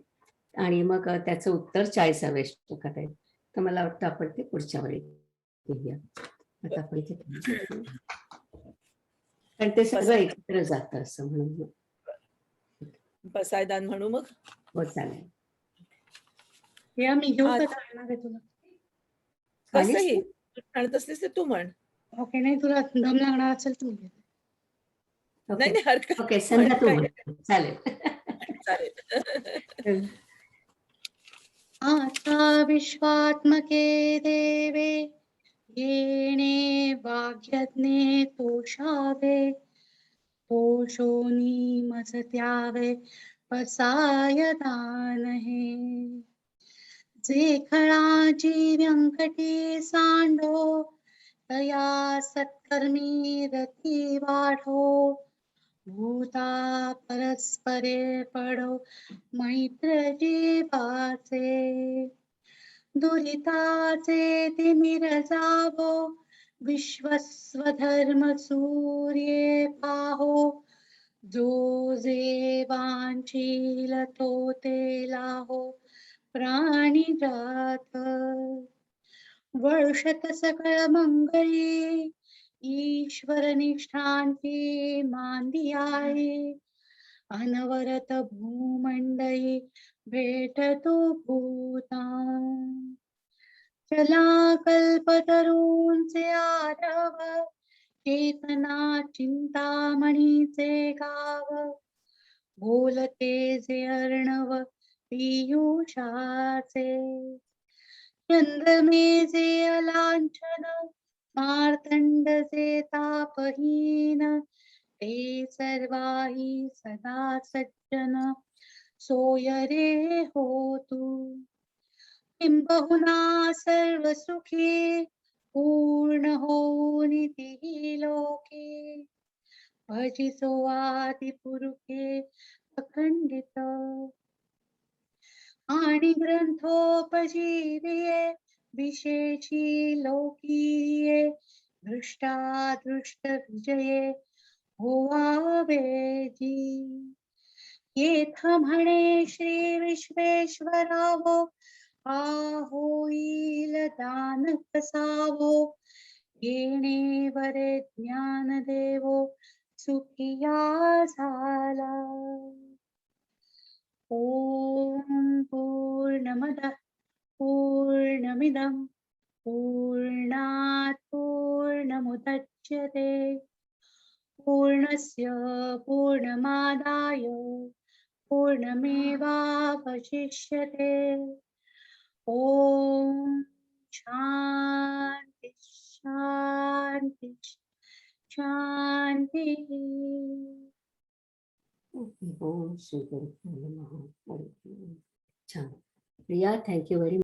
आणि मग त्याचं उत्तर 40व्या श्लोकात आहे. तर मला वाटतं आपण ते पुढच्या वेळी घेऊया. आता आपण इथे कारण ते सगळं एकत्र जातं असं म्हणून. बसायदान म्हणू मग. हो चालेल. मी घेऊ का आता चालणार आहे तुला? कसंही तू म्हणत असलीस तर तू म्हण. ओके, नाही तुला दम लागणार असेल तर घे. नाही नाही हरकत ओके, नाही, संध्या तू काय म्हण. चालेल. चालेल. आता विश्वात्मके देवे, येणे वाग्यज्ञे तोषावे. तोषोनी मजत्यावे पसाय दान हे. जे खळाची व्यंकटी सांडो, तया सत्कर्मी रती वाढो भूता परस्परे पडो मैत्र जीवाचे दुरिताचे तिमिर जावो विश्वस्वधर्म सूर्ये पाहो जो जे वांछील तो ते लाहो प्राणी जात वर्षत सकळ मंगळी ईश्वर निष्ठांची मांदी आहे अनवरत भूमंडळी भेटतो भूता चला कल्पतरूंचे आरव चेतना चिंतामणीचे गाव बोलते जे अर्णव पियुषाचे चंद्रमेचे अलांछन मार्तंड जे तापहीन ते सर्वाही सदा सज्जन सोय रे हो तू किंबहुना सर्व सुखी पूर्ण होऊन तिही लोके भजिसो आदि पुरुषे अखंडित आणि ग्रंथोपजीविये विशेषी लोकीये दृष्टादृष्ट विजये होवावेजी येथ म्हणे श्री विश्वेश्वरावो हा होईल दान कसावो येणे वरे ज्ञान देवो सुखिया झाला ओम पूर्णमदः पूर्णमिदं पूर्णात् पूर्णमुदच्यते पूर्णस्य पूर्णमादाय पूर्णमेवावशिष्यते ओम शांति शांति शांति ओम श्री गुरुभ्यो नमः. छान. Priya, thank you very